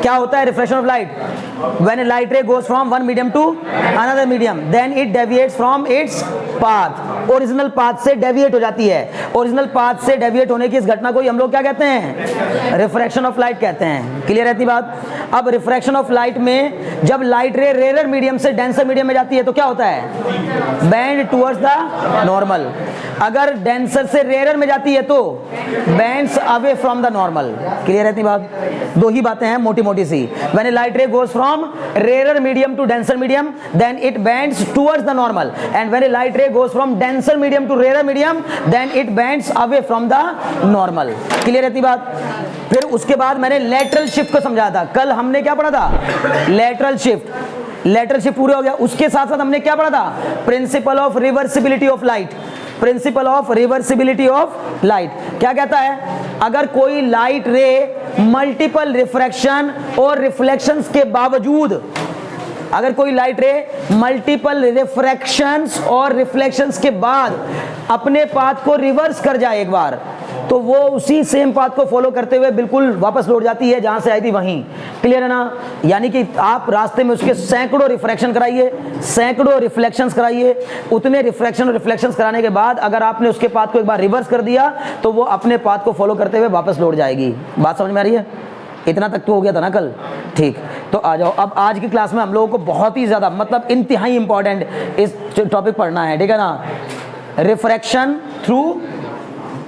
क्या होता है reflection of light? When light ray goes from one medium to another medium then it deviates from its path, original path से deviate हो जाती है। Original path से डेविएट होने की इस घटना को हम लोग क्या कहते हैं? रिफ्रैक्शन ऑफ लाइट कहते हैं। क्लियर रहती बात? अब रिफ्रैक्शन ऑफ लाइट में जब लाइट रे रेयर मीडियम से डेंसर मीडियम में जाती है तो क्या होता है? Bend towards the normal. अगर डेंसर से रेयर में जाती है तो bends away from the normal. Clear रहती बात? दो ही बातें हैं मोटी मोटी सी। When light ray goes from rare medium to denser medium then it bends towards the normal and when light ray goes from denser medium to rare medium then it bends away from the normal. Clear रहती बात? फिर उसके बाद मैंने lateral shift को समझाया था। कल हमने क्या पढ़ा था? Lateral shift. लेटरल शिफ्ट पूरा हो गया। उसके साथ साथ हमने क्या पढ़ा था? Principle of reversibility of light. Principle of reversibility of light क्या कहता है? अगर कोई लाइट रे मल्टीपल रिफ्रैक्शन और रिफ्लेक्शंस के बावजूद, अगर कोई लाइट रे मल्टीपल रिफ्रैक्शंस और रिफ्लेक्शंस के बाद अपने पाथ को रिवर्स कर जाए एक बार, तो वो उसी सेम पाथ को फॉलो करते हुए बिल्कुल वापस लौट जाती है जहां से आई थी वहीं। क्लियर है ना? यानी कि आप रास्ते में उसके सैकड़ों रिफ्रैक्शन कराइए, सैकड़ों रिफ्लेक्शंस कराइए, उतने रिफ्रैक्शन और रिफ्लेक्शंस कराने के बाद अगर आपने उसके पाथ को एक बार रिवर्स कर दिया तो वो अपने पाथ को फॉलो करते हुए वापस लौट जाएगी। बात समझ में आ रही है? इतना तक तो हो गया था ना कल? ठीक, तो आ जाओ। अब आज की क्लास में हम लोगों को बहुत ही ज़्यादा मतलब इंतहाई इंपॉर्टेंट इस टॉपिक पढ़ना है। ठीक है ना? रिफ्रैक्शन थ्रू,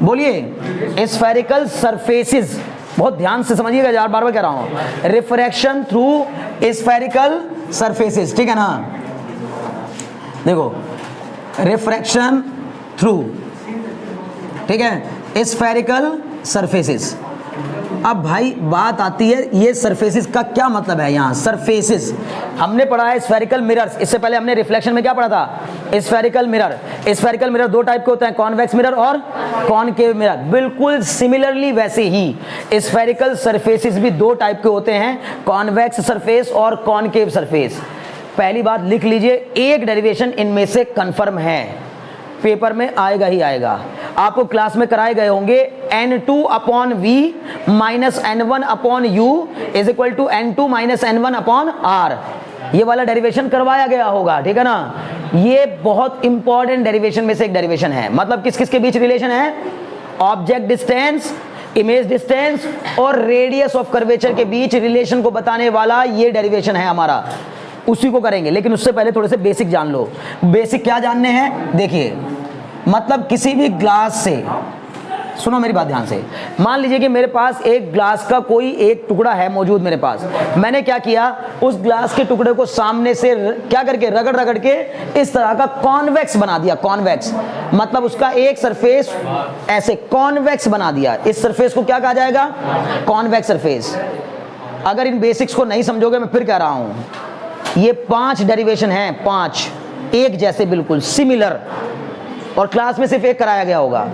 बोलिए, स्फेरिकल सरफेसेस। बहुत ध्यान से समझिएगा यार, बार बार कह रहा हूं। Refraction through spherical surfaces. ठीक है ना? देखो, रिफ्रैक्शन थ्रू, ठीक है, स्फेरिकल सरफेसेस। अब भाई बात आती है ये सरफेसेस का क्या मतलब है। यहाँ सरफेसेस हमने पढ़ा है स्फेरिकल मिरर्स। इससे पहले हमने रिफ्लेक्शन में क्या पढ़ा था? Spherical mirror. स्फेरिकल मिरर दो टाइप के होते हैं, कॉन्वेक्स मिरर और कॉनकेव मिरर। बिल्कुल सिमिलरली वैसे ही स्फेरिकल सरफेसेस भी दो टाइप के होते हैं, कॉन्वेक्स सरफेस और कॉनकेव सरफेस। पहली बात लिख लीजिए, एक डेरिवेशन इनमें से कन्फर्म है, पेपर में आएगा ही आएगा। आपको क्लास में कराए गए होंगे N2 upon V minus N1 upon U is equal to N2 minus N1 upon R। ये वाला डेरिवेशन करवाया गया होगा। ठीक है ना? ये बहुत इंपॉर्टेंट डेरिवेशन में से एक डेरिवेशन है। मतलब किस किस के बीच रिलेशन है? ऑब्जेक्ट डिस्टेंस, इमेज डिस्टेंस और रेडियस ऑफ कर्वेचर के बीच रिलेशन को बताने वाला ये डेरिवेशन है हमारा। उसी को करेंगे, लेकिन उससे पहले थोड़े से बेसिक जान लो। बेसिक क्या जानने हैं? देखिए, मतलब किसी भी ग्लास से, सुनो मेरी बात ध्यान से, मान लीजिए कि मेरे पास एक ग्लास का कोई एक टुकड़ा है मौजूद मेरे पास। मैंने क्या किया, उस ग्लास के टुकड़े को सामने से क्या करके रगड़ रगड़ के इस तरह का कॉन्वेक्स बना दिया। कॉन्वेक्स मतलब उसका एक सरफेस ऐसे कॉन्वेक्स बना दिया। इस सरफेस को क्या कहा जाएगा? Convex surface. अगर इन बेसिक्स को नहीं समझोगे, मैं फिर कह रहा हूं, ये 5 डेरिवेशन हैं, 5 एक जैसे बिल्कुल सिमिलर, और क्लास में सिर्फ एक कराया गया होगा।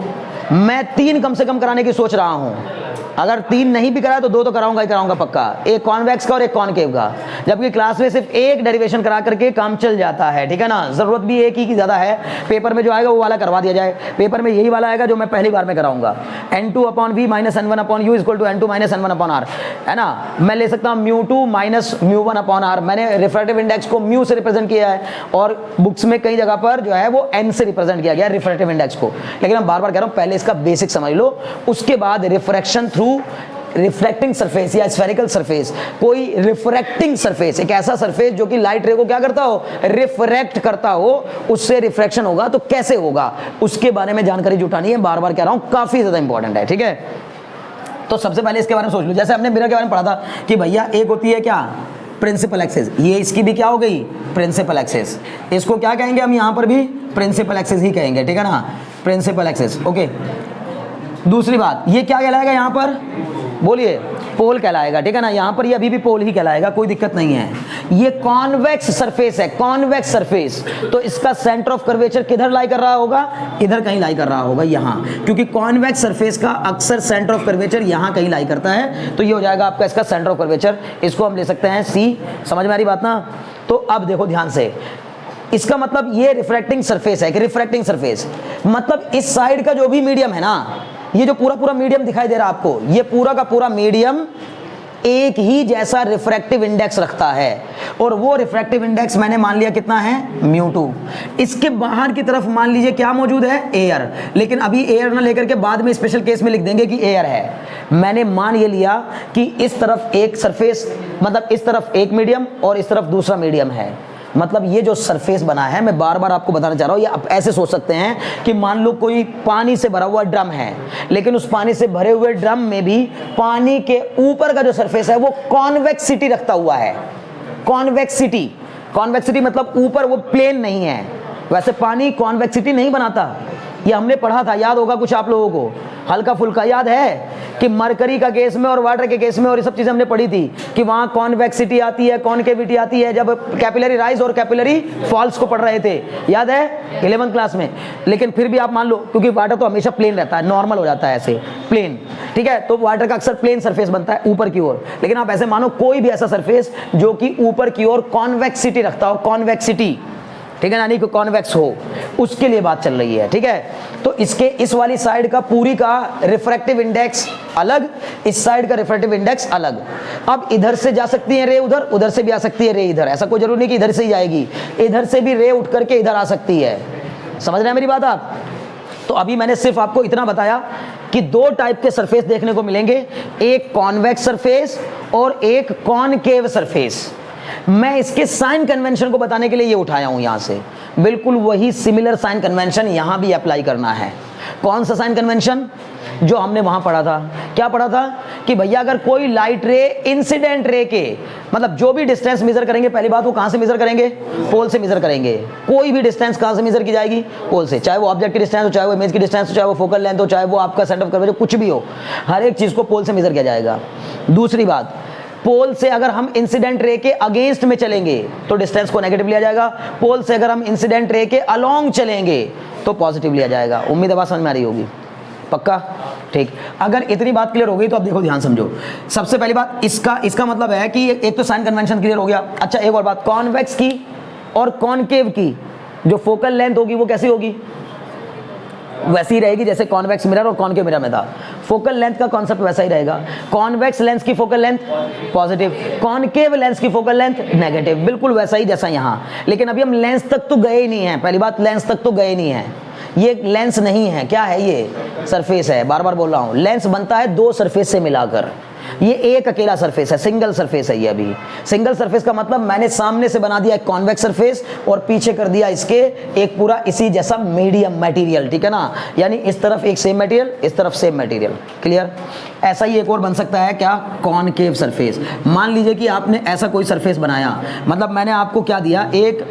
मैं 3 कम से कम कराने की सोच रहा हूं। अगर 3 नहीं भी कराया तो 2 तो कराऊंगा ही कराऊंगा पक्का, एक कॉन्वेक्स का और एक कॉनकेव का। जबकि क्लास में सिर्फ एक डेरिवेशन करा करके काम चल जाता है। ठीक है ना? जरूरत भी एक ही की ज्यादा है। पेपर में जो आएगा वो वाला करवा दिया जाए। पेपर में यही वाला आएगा जो मैं पहली बार में कराऊंगा। N2 upon V minus N1 upon U equal to N2 minus N1 upon R, है ना? मैं ले सकता हूँ μ2 माइनस μ1 अपॉन R। मैंने रिफ्रैक्टिव इंडेक्स को म्यू से रिप्रेजेंट किया है और बुक्स में कई जगह पर जो है वो N से रिप्रेजेंट किया गया रिफ्रैक्टिव इंडेक्स को। लेकिन मैं बार बार कह रहा हूँ, पहले इसका बेसिक समझ लो, उसके बाद रिफ्रैक्शन थ्रू रिफ्लेक्टिंग सरफेस या स्फेरिकल सरफेस। कोई रिफ्रैक्टिंग सरफेस, एक ऐसा सरफेस जो कि लाइट रे को क्या करता हो? रिफ्रैक्ट करता हो, उससे रिफ्रैक्शन होगा तो कैसे होगा, उसके बारे में जानकारी जुटानी है। बार बार कह रहा हूं, काफी ज्यादा इंपॉर्टेंट है। ठीक है? तो सबसे पहले इसके बारे में सोच लो। जैसे हमने मिरर के बारे में पढ़ा था कि भैया एक होती है क्या? Principal axis. ये इसकी भी क्या हो गई? Principal axis. इसको क्या कहेंगे हम? यहां पर भी प्रिंसिपल एक्सिस ही कहेंगे। ठीक है ना? Principal axis. ओके, दूसरी बात, ये क्या कहलाएगा यहां पर? बोलिए, पोल कहलाएगा। ठीक है ना? यहां पर ये अभी भी पोल ही कहलाएगा, कोई दिक्कत नहीं है। ये कॉन्वेक्स सरफेस है, कॉन्वेक्स सरफेस। तो इसका सेंटर ऑफ कर्वेचर किधर लाई कर रहा होगा? इधर कहीं लाई कर रहा होगा, यहां, क्योंकि कॉन्वेक्स सरफेस का अक्सर सेंटर ऑफ कर्वेचर यहां कहीं लाई करता है। तो ये हो जाएगा आपका इसका सेंटर ऑफ कर्वेचर। इसको हम ले सकते हैं C। समझ में आ रही बात ना? तो अब देखो ध्यान से, इसका मतलब ये रिफ्रैक्टिंग सरफेस है कि रिफ्रैक्टिंग सरफेस मतलब इस साइड का जो भी मीडियम है ना, ये जो पूरा पूरा मीडियम दिखाई दे रहा है आपको, ये पूरा का पूरा मीडियम एक ही जैसा रिफ्रैक्टिव इंडेक्स रखता है, और वो रिफ्रैक्टिव इंडेक्स मैंने मान लिया कितना है, μ2। इसके बाहर की तरफ मान लीजिए क्या मौजूद है, एयर, लेकिन अभी एयर ना लेकर के बाद में स्पेशल केस में लिख देंगे कि एयर है। मैंने मान ये लिया कि इस तरफ एक सरफेस, मतलब इस तरफ एक मीडियम और इस तरफ दूसरा मीडियम है। मतलब ये जो सरफेस बना है, मैं बार बार आपको बताना चाह रहा हूँ, ये आप ऐसे सोच सकते हैं कि मान लो कोई पानी से भरा हुआ ड्रम है, लेकिन उस पानी से भरे हुए ड्रम में भी पानी के ऊपर का जो सरफेस है वो कॉन्वेक्सिटी रखता हुआ है। कॉन्वेक्सिटी, कॉन्वेक्सिटी मतलब ऊपर वो प्लेन नहीं है। वैसे पानी कॉन्वेक्सिटी नहीं बनाता, ये हमने पढ़ा था, याद होगा कुछ आप लोगों को, हल्का फुल्का याद है कि मरकरी का केस में और वाटर के केस में और ये सब चीजें हमने पढ़ी थी कि वहां कॉन्वेक्सिटी आती है, कॉनकेविटी आती है, जब कैपिलरी राइज और कैपिलरी फॉल्स को पढ़ रहे थे, याद है 11th क्लास में। लेकिन फिर भी आप मान लो, क्योंकि वाटर तो हमेशा प्लेन रहता है, नॉर्मल हो जाता है ऐसे प्लेन, ठीक है, तो वाटर का अक्सर प्लेन सरफेस बनता है ऊपर की ओर। लेकिन आप ऐसे मानो कोई भी ऐसा सरफेस जो कि ऊपर की ओर कॉन्वेक्सिटी रखता हो, कॉन्वेक्सिटी, ठीक है, यानी कि कॉन्वेक्स हो, उसके लिए बात चल रही है, ठीक है। तो इसके इस वाली साइड का पूरी का रिफ्रैक्टिव इंडेक्स अलग, इस साइड का रिफ्रैक्टिव इंडेक्स अलग। अब इधर से जा सकती है रे उधर, उधर से भी आ सकती है रे इधर, ऐसा कोई जरूरी नहीं कि इधर से ही जाएगी, इधर से भी रे उठ करके इधर आ सकती है। समझ रहे हैं मेरी बात आप? तो अभी मैंने सिर्फ आपको इतना बताया कि दो टाइप के सरफेस देखने को मिलेंगे, एक कॉन्वेक्स सरफेस और एक कॉनकेव सरफेस। मैं इसके साइन कन्वेंशन को बताने के लिए ये उठाया हूं यहां से, बिल्कुल वही सिमिलर साइन कन्वेंशन यहां भी अप्लाई करना है। कौन सा साइन कन्वेंशन? जो हमने वहां पढ़ा था। क्या पढ़ा था? कि भैया अगर कोई लाइट रे इंसिडेंट रे के, मतलब जो भी डिस्टेंस मेजर करेंगे, पहली बात वो कहां से मेजर करेंगे, पोल से मेजर करेंगे। कोई भी डिस्टेंस कहां से मेजर की जाएगी, पोल से, चाहे वो ऑब्जेक्ट की डिस्टेंस हो, चाहे वो इमेज की डिस्टेंस हो, चाहे वो फोकल लेंथ हो, चाहे वो आपका सेंटर ऑफ कर्वेचर कुछ भी हो, हर एक चीज को पोल से मेजर किया जाएगा। दूसरी बात, पोल से अगर हम इंसिडेंट रे के अगेंस्ट में चलेंगे तो डिस्टेंस को नेगेटिव लिया जाएगा, पोल से अगर हम इंसिडेंट रे के अलोंग चलेंगे तो पॉजिटिव लिया जाएगा। उम्मीद है बात समझ में आ रही होगी, पक्का? ठीक, अगर इतनी बात क्लियर हो गई तो अब देखो ध्यान समझो। सबसे पहली बात, इसका मतलब है कि एक तो साइन कन्वेंशन क्लियर हो गया। अच्छा, एक और बात, कॉन्वेक्स की और कॉनकेव की जो फोकल लेंथ होगी वो कैसी होगी, वैसी ही रहेगी जैसे कॉन्वेक्स मिरर और कॉनकेव मिरर में था। फोकल लेंथ का कॉन्सेप्ट वैसा ही रहेगा। कॉन्वेक्स लेंस की focal length positive, concave lens की फोकल लेंथ नेगेटिव, बिल्कुल वैसा ही जैसा यहाँ। लेकिन अभी हम लेंस तक तो गए ही नहीं है, पहली बात लेंस तक तो गए नहीं है। ये लेंस नहीं है, क्या है ये? सरफेस है। बार बार बोल रहा हूँ, लेंस बनता है दो सरफेस से मिलाकर, ये एक अकेला सरफेस है, सिंगल सरफेस है ये। अभी सिंगल सरफेस का मतलब मैंने सामने से बना दिया एक कॉन्वेक्स सरफेस और पीछे कर दिया इसके एक पूरा इसी जैसा मीडियम मटेरियल, ठीक है ना, यानी इस तरफ एक सेम मटेरियल, इस तरफ सेम मटेरियल। क्लियर? ऐसा ही एक और बन सकता है, क्या? Concave surface. मान लीजिए कि आपने ऐसा कोई सरफेस बनाया, मतलब मैंने आपको क्या दिया, एक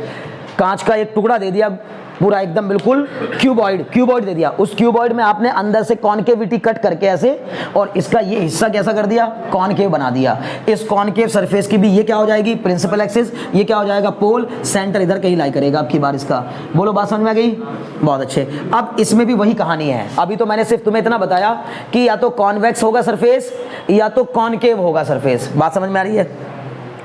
कांच का एक टुकड़ा दे दिया, पूरा एकदम बिल्कुल क्यूबॉइड दे दिया। उस क्यूबॉइड में आपने अंदर से कॉनकेविटी कट करके ऐसे, और इसका ये हिस्सा कैसा कर दिया, कॉनकेव बना दिया। इस कॉनकेव सरफेस की भी ये क्या हो जाएगी, प्रिंसिपल एक्सिस, ये क्या हो जाएगा, पोल, सेंटर इधर कहीं लाई करेगा आपकी बार इसका। बोलो बात समझ में आ गई? बहुत अच्छे। अब इसमें भी वही कहानी है। अभी तो मैंने सिर्फ तुम्हें इतना बताया कि या तो कॉन्वेक्स होगा सरफेस या तो कॉनकेव होगा सरफेस। बात समझ में आ रही है?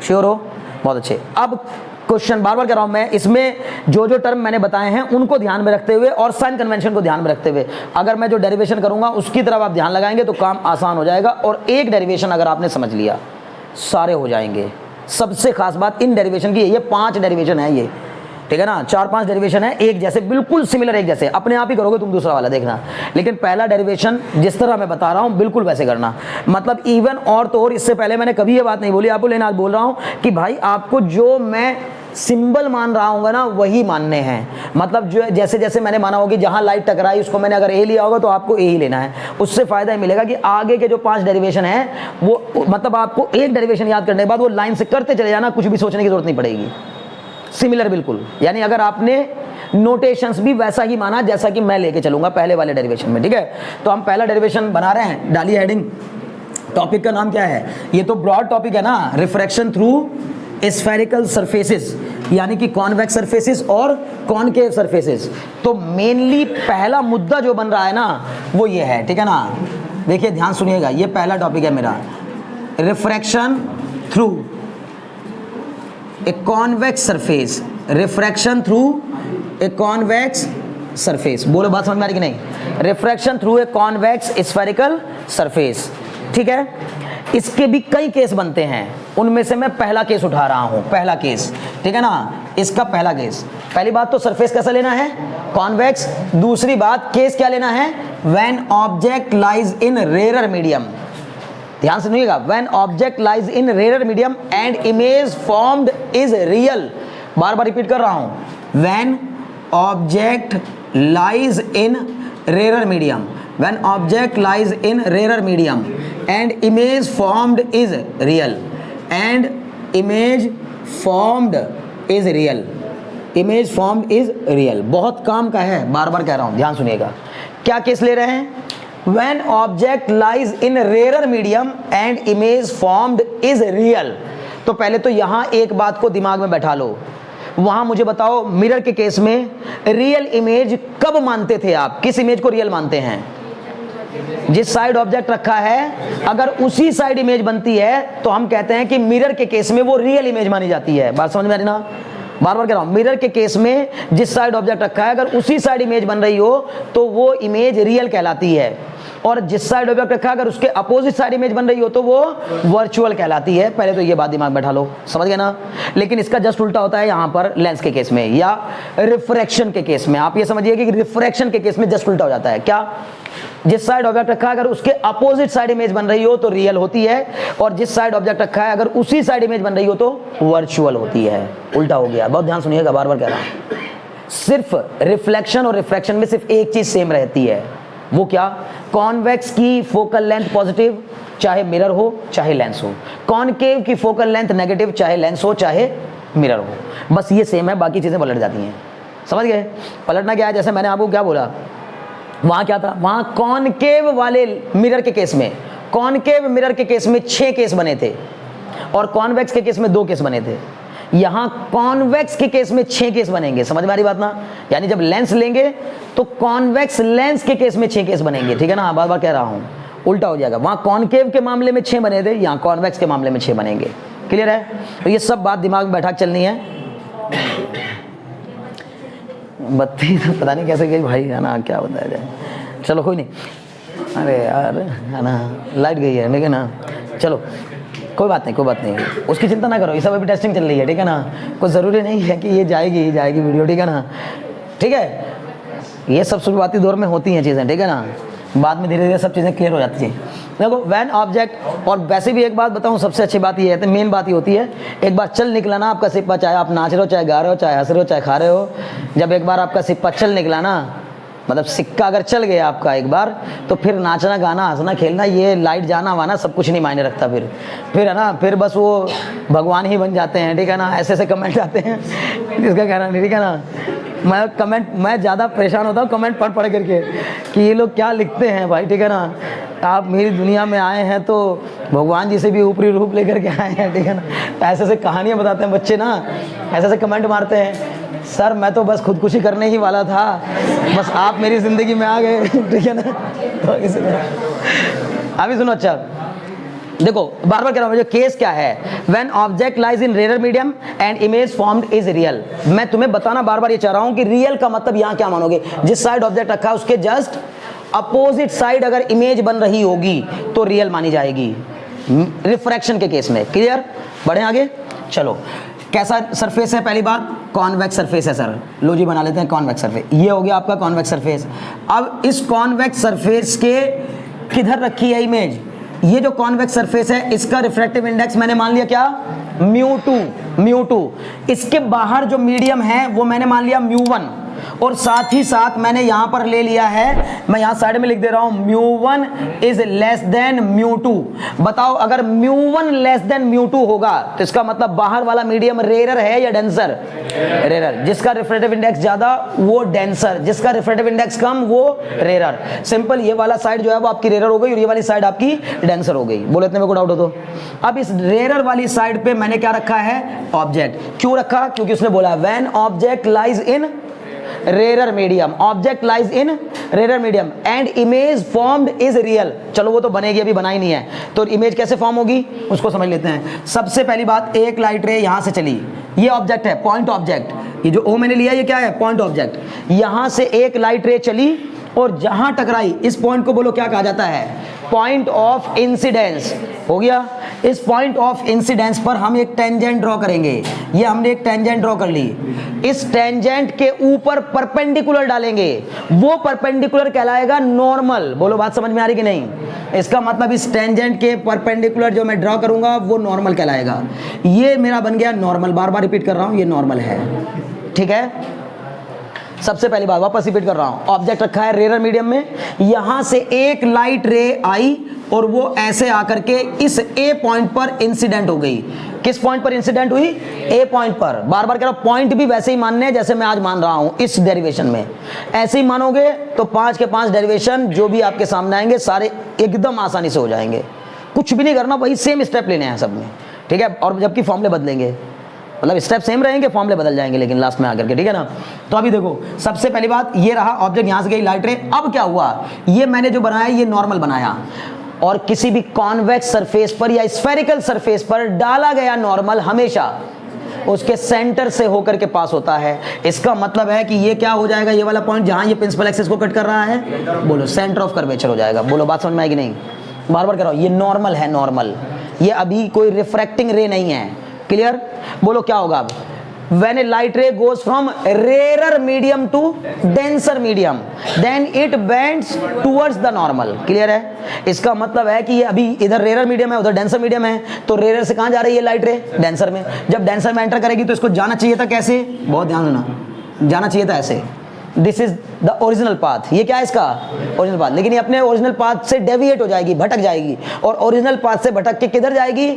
श्योर हो? बहुत अच्छे। अब क्वेश्चन बार बार कह रहा हूं मैं, इसमें जो जो टर्म मैंने बताए हैं उनको ध्यान में रखते हुए और साइन कन्वेंशन को ध्यान में रखते हुए, अगर मैं जो डेरिवेशन करूंगा उसकी तरफ आप ध्यान लगाएंगे तो काम आसान हो जाएगा। और एक डेरिवेशन अगर आपने समझ लिया, सारे हो जाएंगे। सबसे खास बात इन डेरिवेशन की, ये 5 डेरिवेशन है ये, ठीक है ना, 4-5 डेरिवेशन है एक जैसे, बिल्कुल सिमिलर एक जैसे। अपने आप ही करोगे तुम दूसरा वाला, देखना। लेकिन पहला डेरिवेशन जिस तरह मैं बता रहा हूं बिल्कुल वैसे करना, मतलब इवन और तो और। इससे पहले मैंने कभी ये बात नहीं बोली आपको, लेकिन आज बोल रहा हूं कि भाई आपको जो मैं सिंबल मान रहा हूँ ना वही मानने हैं। मतलब जो जैसे जैसे मैंने माना होगा, जहां लाइट टकराई उसको मैंने अगर ए लिया होगा तो आपको ए ही लेना है। उससे फायदा ये मिलेगा कि आगे के जो 5 डेरिवेशन है वो, मतलब आपको एक डेरिवेशन याद करने के बाद वो लाइन से करते चले जाना, कुछ भी सोचने की जरूरत नहीं पड़ेगी। सिमिलर बिल्कुल, यानी अगर आपने नोटेशंस भी वैसा ही माना जैसा कि मैं लेके चलूंगा पहले वाले डेरिवेशन में, ठीक है। तो हम पहला डेरिवेशन बना रहे हैं, डालिए हेडिंग। टॉपिक का नाम क्या है? ये तो ब्रॉड टॉपिक है ना, रिफ्रैक्शन थ्रू स्फेरिकल सरफेसेस, यानी कि कॉन्वेक्स सरफेसेस और कॉनकेव सरफेसेस। तो मेनली पहला मुद्दा जो बन रहा है ना वो ये है, ठीक है ना। देखिए ध्यान सुनिएगा, ये पहला टॉपिक है मेरा, refraction through a convex surface, refraction through a convex surface. बोलो बात समझ में आ रही कि नहीं? Refraction through a convex spherical surface, ठीक है। इसके भी कई केस बनते हैं, उनमें से मैं पहला केस उठा रहा हूं, पहला केस, ठीक है ना, इसका पहला केस। पहली बात तो सरफेस कैसा लेना है, कॉन्वेक्स। दूसरी बात केस क्या लेना है, when object lies in rare medium. ध्यान से सुनिएगा, when object lies in rare medium and image formed is real. बार बार रिपीट कर रहा हूं, when object lies in rare medium, when object lies in rarer medium and image formed is real, and image formed is real, image formed is real। बहुत काम का है, बार बार कह रहा हूं, ध्यान सुनिएगा। क्या केस ले रहे हैं, when object lies in rarer medium and image formed is real। तो पहले तो यहां एक बात को दिमाग में बैठा लो, वहां मुझे बताओ मिरर के केस में रियल इमेज कब मानते थे आप, किस इमेज को रियल मानते हैं, जिस साइड ऑब्जेक्ट रखा है अगर उसी साइड इमेज बनती है तो हम कहते हैं कि मिरर के केस में वो रियल इमेज मानी जाती है। बात समझ में आ रही ना, बार बार कह रहा हूं, मिरर के केस में जिस साइड ऑब्जेक्ट रखा है अगर उसी साइड इमेज बन रही हो तो वो इमेज रियल कहलाती है, और जिस साइड ऑब्जेक्ट रखा है अगर उसके अपोजिट साइड इमेज बन रही हो तो वो वर्चुअल कहलाती है। पहले तो ये बात दिमाग में बैठा लो, समझ गए ना। लेकिन इसका जस्ट उल्टा होता है यहाँ पर लेंस के केस में या रिफ्रैक्शन के केस में। आप ये समझिए कि रिफ्रैक्शन के केस में जस्ट उल्टा हो जाता है। क्या, जिस साइड ऑब्जेक्ट रखा है अगर उसके अपोजिट साइड इमेज बन रही हो तो रियल होती है, और जिस साइड ऑब्जेक्ट रखा है अगर उसी साइड इमेज बन रही हो तो वर्चुअल होती है। उल्टा हो गया, बहुत ध्यान सुनिएगा, बार बार कह रहा हूं। सिर्फ रिफ्लेक्शन और रिफ्रैक्शन में सिर्फ एक चीज सेम रहती है, वो क्या, कॉन्वेक्स की फोकल लेंथ पॉजिटिव चाहे मिरर हो चाहे लेंस हो, कॉनकेव की फोकल लेंथ नेगेटिव चाहे लेंस हो चाहे मिरर हो, बस ये सेम है, बाकी चीजें पलट जाती हैं। समझ गए, पलटना क्या है, जैसे मैंने आपको क्या बोला, वहां क्या था, वहां कॉनकेव वाले मिरर के केस में, कॉनकेव मिरर के केस में 6 केस बने थे और कॉन्वेक्स के केस में 2 केस बने थे। यहां कॉन्वेक्स के केस में 6 केस बनेंगे। समझ में आ रही बात ना, यानी जब लेंस लेंगे तो कॉन्वेक्स लेंस के केस में 6 केस बनेंगे, ठीक है ना, बार बार कह रहा हूं, उल्टा हो जाएगा। वहां कॉनकेव के मामले में 6 बने थे, यहां कॉन्वेक्स के मामले में 6 बनेंगे। क्लियर है, तो ये सब बात दिमाग में बैठा चलनी है। बत्ती तो पता नहीं कैसे गई भाई, है ना, क्या बताया जाए, चलो कोई नहीं, अरे यार है ना, लाइट गई है, ठीक है ना, चलो कोई बात नहीं, कोई बात नहीं, उसकी चिंता ना करो, ये सब अभी टेस्टिंग चल रही है, ठीक है ना, कोई ज़रूरी नहीं है कि ये जाएगी ही जाएगी वीडियो, ठीक है ना, ठीक है, ये सब शुरुआती दौर में होती हैं चीज़ें, ठीक है ना, बाद में धीरे धीरे सब चीज़ें क्लियर हो जाती हैं। देखो व्हेन ऑब्जेक्ट, और वैसे भी एक बात बताऊं, सबसे अच्छी बात ये है, तो मेन बात ये होती है, एक बार चल निकला ना आपका सिप्पा, चाहे आप नाच रहे हो चाहे गा रहे हो चाहे हंस रहे हो चाहे खा रहे हो, जब एक बार आपका सिप्पा चल निकला ना, मतलब सिक्का अगर चल गया आपका एक बार, तो फिर नाचना गाना हंसना खेलना, ये लाइट जाना वाना सब कुछ नहीं मायने रखता। फिर है ना, फिर बस वो भगवान ही बन जाते हैं, ठीक है ना, ऐसे ऐसे कमेंट आते हैं, इसका कहना नहीं, ठीक है ना, मैं ज़्यादा परेशान होता हूँ कमेंट पढ़ करके कि ये लोग क्या लिखते हैं भाई, ठीक है ना, आप मेरी दुनिया में आए हैं तो भगवान जी से भी ऊपरी रूप लेकर के आए हैं, ठीक है ना, ऐसे ऐसे कहानियाँ बताते हैं बच्चे ना, ऐसे ऐसे कमेंट मारते हैं, सर मैं तो बस खुदकुशी करने ही वाला था, बस आप मेरी ज़िंदगी में आ गए, ठीक है ना। तो अभी सुनो, अच्छा देखो, बार बार कह रहा हूँ, केस क्या है, when object lies in rare medium and image formed is real. मैं तुम्हें बताना बार बार ये चाह रहा हूँ कि रियल का मतलब यहाँ क्या मानोगे, जिस साइड ऑब्जेक्ट रखा है उसके जस्ट अपोजिट साइड अगर इमेज बन रही होगी तो रियल मानी जाएगी रिफ्रैक्शन के केस में। क्लियर, बढ़े आगे, चलो। कैसा सरफेस है, पहली बात कॉन्वेक्स सरफेस है सर, लो जी बना लेते हैं कॉन्वेक्स सरफेस, ये हो गया आपका कॉन्वेक्स सरफेस। अब इस कॉन्वेक्स सरफेस के किधर रखी है इमेज, ये जो कॉन्वेक्स सरफेस है इसका रिफ्रैक्टिव इंडेक्स मैंने मान लिया क्या, μ2, इसके बाहर जो मीडियम है वो मैंने मान लिया μ1, और साथ ही साथ मैंने यहां पर ले लिया है, मैं यहां साइड में लिख दे रहा हूं, μ1 इज लेस देन μ2। बताओ अगर μ1 लेस देन μ2 होगा तो इसका मतलब बाहर वाला मीडियम रेयर है या डेंसर, रेयर, जिसका रिफ्रैक्टिव इंडेक्स ज्यादा वो डेंसर, जिसका रिफ्रैक्टिव इंडेक्स कम वो रेयर। सिंपल, ये वाला साइड जो है वो आपकी रेयर हो गई और ये वाली साइड आपकी डेंसर हो गई। बोले इतने में कोई डाउट हो तो। अब इस रेयर वाली साइड पे मैंने क्या रखा है, ऑब्जेक्ट। क्यों रखा, क्योंकि उसने बोला when object lies in rare medium, object lies in rare medium and image formed is real. चलो वो तो बनेगी, अभी बना ही नहीं है, तो इमेज कैसे फॉर्म होगी उसको समझ लेते हैं। सबसे पहली बात, एक लाइट रे यहां से चली, ये ऑब्जेक्ट है, पॉइंट ऑब्जेक्ट, ये जो ओ मैंने लिया ये क्या है, पॉइंट ऑब्जेक्ट। यहां से एक लाइट रे चली और जहां टकराई, इस पॉइंट को बोलो क्या कहा जाता है, पॉइंट ऑफ इंसिडेंस हो गया। इस पॉइंट ऑफ इंसिडेंस पर हम एक टेंजेंट ड्रॉ करेंगे। ये हमने एक टेंजेंट ड्रॉ कर ली, इस टेंजेंट के ऊपर परपेंडिकुलर डालेंगे, वो परपेंडिकुलर कहलाएगा नॉर्मल। बोलो बात समझ में आ रही कि नहीं? इसका मतलब इस टेंजेंट के परपेंडिकुलर जो मैं ड्रॉ करूंगा वो नॉर्मल कहलाएगा। ये मेरा बन गया नॉर्मल, बार बार रिपीट कर रहा हूं, ये नॉर्मल है, ठीक है। सबसे पहली बात वापस रिपीट कर रहा हूं, ऑब्जेक्ट रखा है रेयर मीडियम में, यहां से एक लाइट रे आई और वो ऐसे आकर के इस ए पॉइंट पर इंसिडेंट हो गई। किस पॉइंट पर इंसिडेंट हुई? ए पॉइंट पर। बार बार कह रहा हूं, पॉइंट भी वैसे ही मानने हैं जैसे मैं आज मान रहा हूं इस डेरिवेशन में। ऐसे ही मानोगे तो 5 के 5 डेरिवेशन जो भी आपके सामने आएंगे सारे एकदम आसानी से हो जाएंगे। कुछ भी नहीं करना, वही सेम स्टेप लेने हैं सब में, ठीक है। और जबकि फॉर्मूले बदलेंगे, मतलब स्टेप सेम रहेंगे, फॉर्मूले बदल जाएंगे लेकिन लास्ट में आकर के, ठीक है ना। तो अभी देखो, सबसे पहली बात ये रहा ऑब्जेक्ट, यहां से गई लाइट रे। अब क्या हुआ, ये मैंने जो बनाया ये नॉर्मल बनाया और किसी भी कॉन्वेक्स सरफेस पर या स्फेरिकल सरफेस पर डाला गया नॉर्मल हमेशा उसके सेंटर से होकर के पास होता है। इसका मतलब है कि ये क्या हो जाएगा, ये वाला पॉइंट जहां ये प्रिंसिपल एक्सिस को कट कर रहा है, बोलो सेंटर ऑफ कर्वेचर हो जाएगा। बोलो बात समझ में आएगी नहीं? बार बार कह रहा हूं, ये नॉर्मल है, नॉर्मल। ये अभी कोई रिफ्रैक्टिंग रे नहीं है, क्लियर। बोलो क्या होगा अब, when a light ray goes from rarer medium to denser medium then it bends towards the normal, clear है। इसका मतलब है कि ये अभी इधर रेयर मीडियम है, उधर डेंसर मीडियम है, तो रेयर से कहां जा रही है लाइट रे? डेंसर में। जब डेंसर में एंटर करेगी तो इसको जाना चाहिए था कैसे, बहुत ध्यान देना, जाना चाहिए था ऐसे। This is the original path. ये क्या है इसका ओरिजिनल पाथ, लेकिन ये अपने ओरिजिनल पाथ से डेविएट हो जाएगी, भटक जाएगी, और ओरिजिनल पाथ से भटक के किधर जाएगी?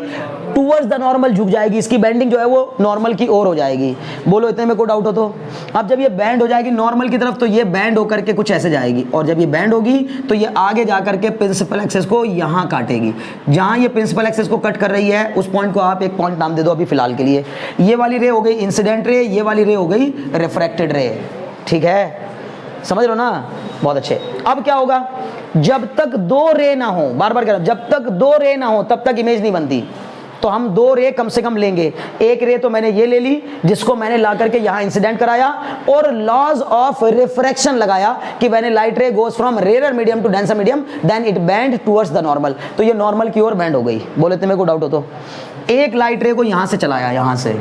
टूवर्ड्स द नॉर्मल झुक जाएगी। इसकी बेंडिंग जो है वो नॉर्मल की ओर हो जाएगी। बोलो इतने में कोई डाउट हो तो? अब जब ये बैंड हो जाएगी नॉर्मल की तरफ तो ये बैंड होकर के कुछ ऐसे जाएगी, और जब ये बैंड होगी तो ये आगे जाकर के प्रिंसिपल एक्सिस को यहाँ काटेगी। जहाँ ये प्रिंसिपल एक्सिस को कट कर रही है उस पॉइंट को आप एक पॉइंट नाम दे दो अभी फिलहाल के लिए। ये वाली रे हो गई इंसिडेंट रे, ये वाली रे हो गई रिफ्रैक्टेड रे, ठीक है। समझ लो ना, बहुत अच्छे। अब क्या होगा, जब तक दो रे ना हो, बार बार कह रहा हूं, जब तक दो रे ना हो तब तक इमेज नहीं बनती। तो हम दो रे कम से कम लेंगे। एक रे तो मैंने ये ले ली जिसको मैंने ला करके यहां इंसिडेंट कराया और लॉज ऑफ रिफ्रैक्शन लगाया कि when a light ray goes from rare medium to denser medium then it bend towards the normal. तो ये नॉर्मल की ओर बेंड हो गई। बोले तो मेरे को डाउट हो तो? एक लाइट रे को यहां से चलाया, यहां से,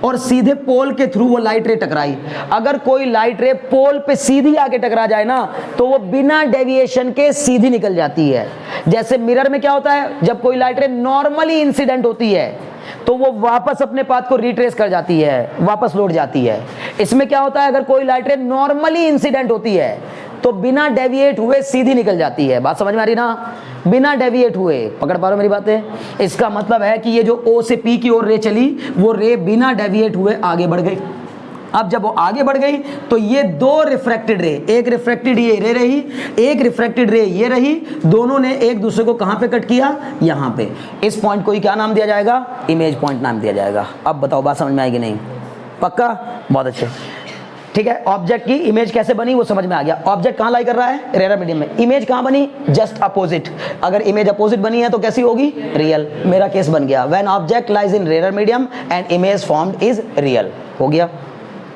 और सीधे पोल के थ्रू वो लाइट रे टकराई। अगर कोई लाइट रे पोल पे सीधी आके टकरा जाए ना तो वो बिना डेविएशन के सीधी निकल जाती है। जैसे मिरर में क्या होता है, जब कोई लाइट रे नॉर्मली इंसिडेंट होती है तो वो वापस अपने पाथ को रिट्रेस कर जाती है, वापस लौट जाती है। इसमें क्या होता है, अगर कोई लाइट रे नॉर्मली इंसिडेंट होती है तो बिना डेविएट हुए सीधी निकल जाती है। बात समझ में आ रही ना? बिना डेविएट हुए, पकड़ पा रहे हो मेरी बातें? इसका मतलब है कि ये जो O से P की ओर रे चली वो रे बिना डेविएट हुए आगे बढ़ गई। अब जब वो आगे बढ़ गई तो ये दो रिफ्रैक्टेड रे, एक रिफ्रैक्टेड ये रे रही, एक रिफ्रैक्टेड रे ये रही, दोनों ने एक दूसरे को कहां पे कट किया? यहां पे। इस पॉइंट को ही क्या नाम दिया जाएगा? इमेज पॉइंट नाम दिया जाएगा। अब बताओ बात समझ में आएगी नहीं? पक्का? बहुत अच्छे, ठीक है। ऑब्जेक्ट की इमेज कैसे बनी वो समझ में आ गया। ऑब्जेक्ट कहां लाई कर रहा है? रेयर मीडियम में। इमेज कहां बनी? Just opposite. अगर इमेज अपोजिट बनी है तो कैसी होगी? रियल। मेरा केस बन गया, when object lies in rare medium and image formed is real. हो गया?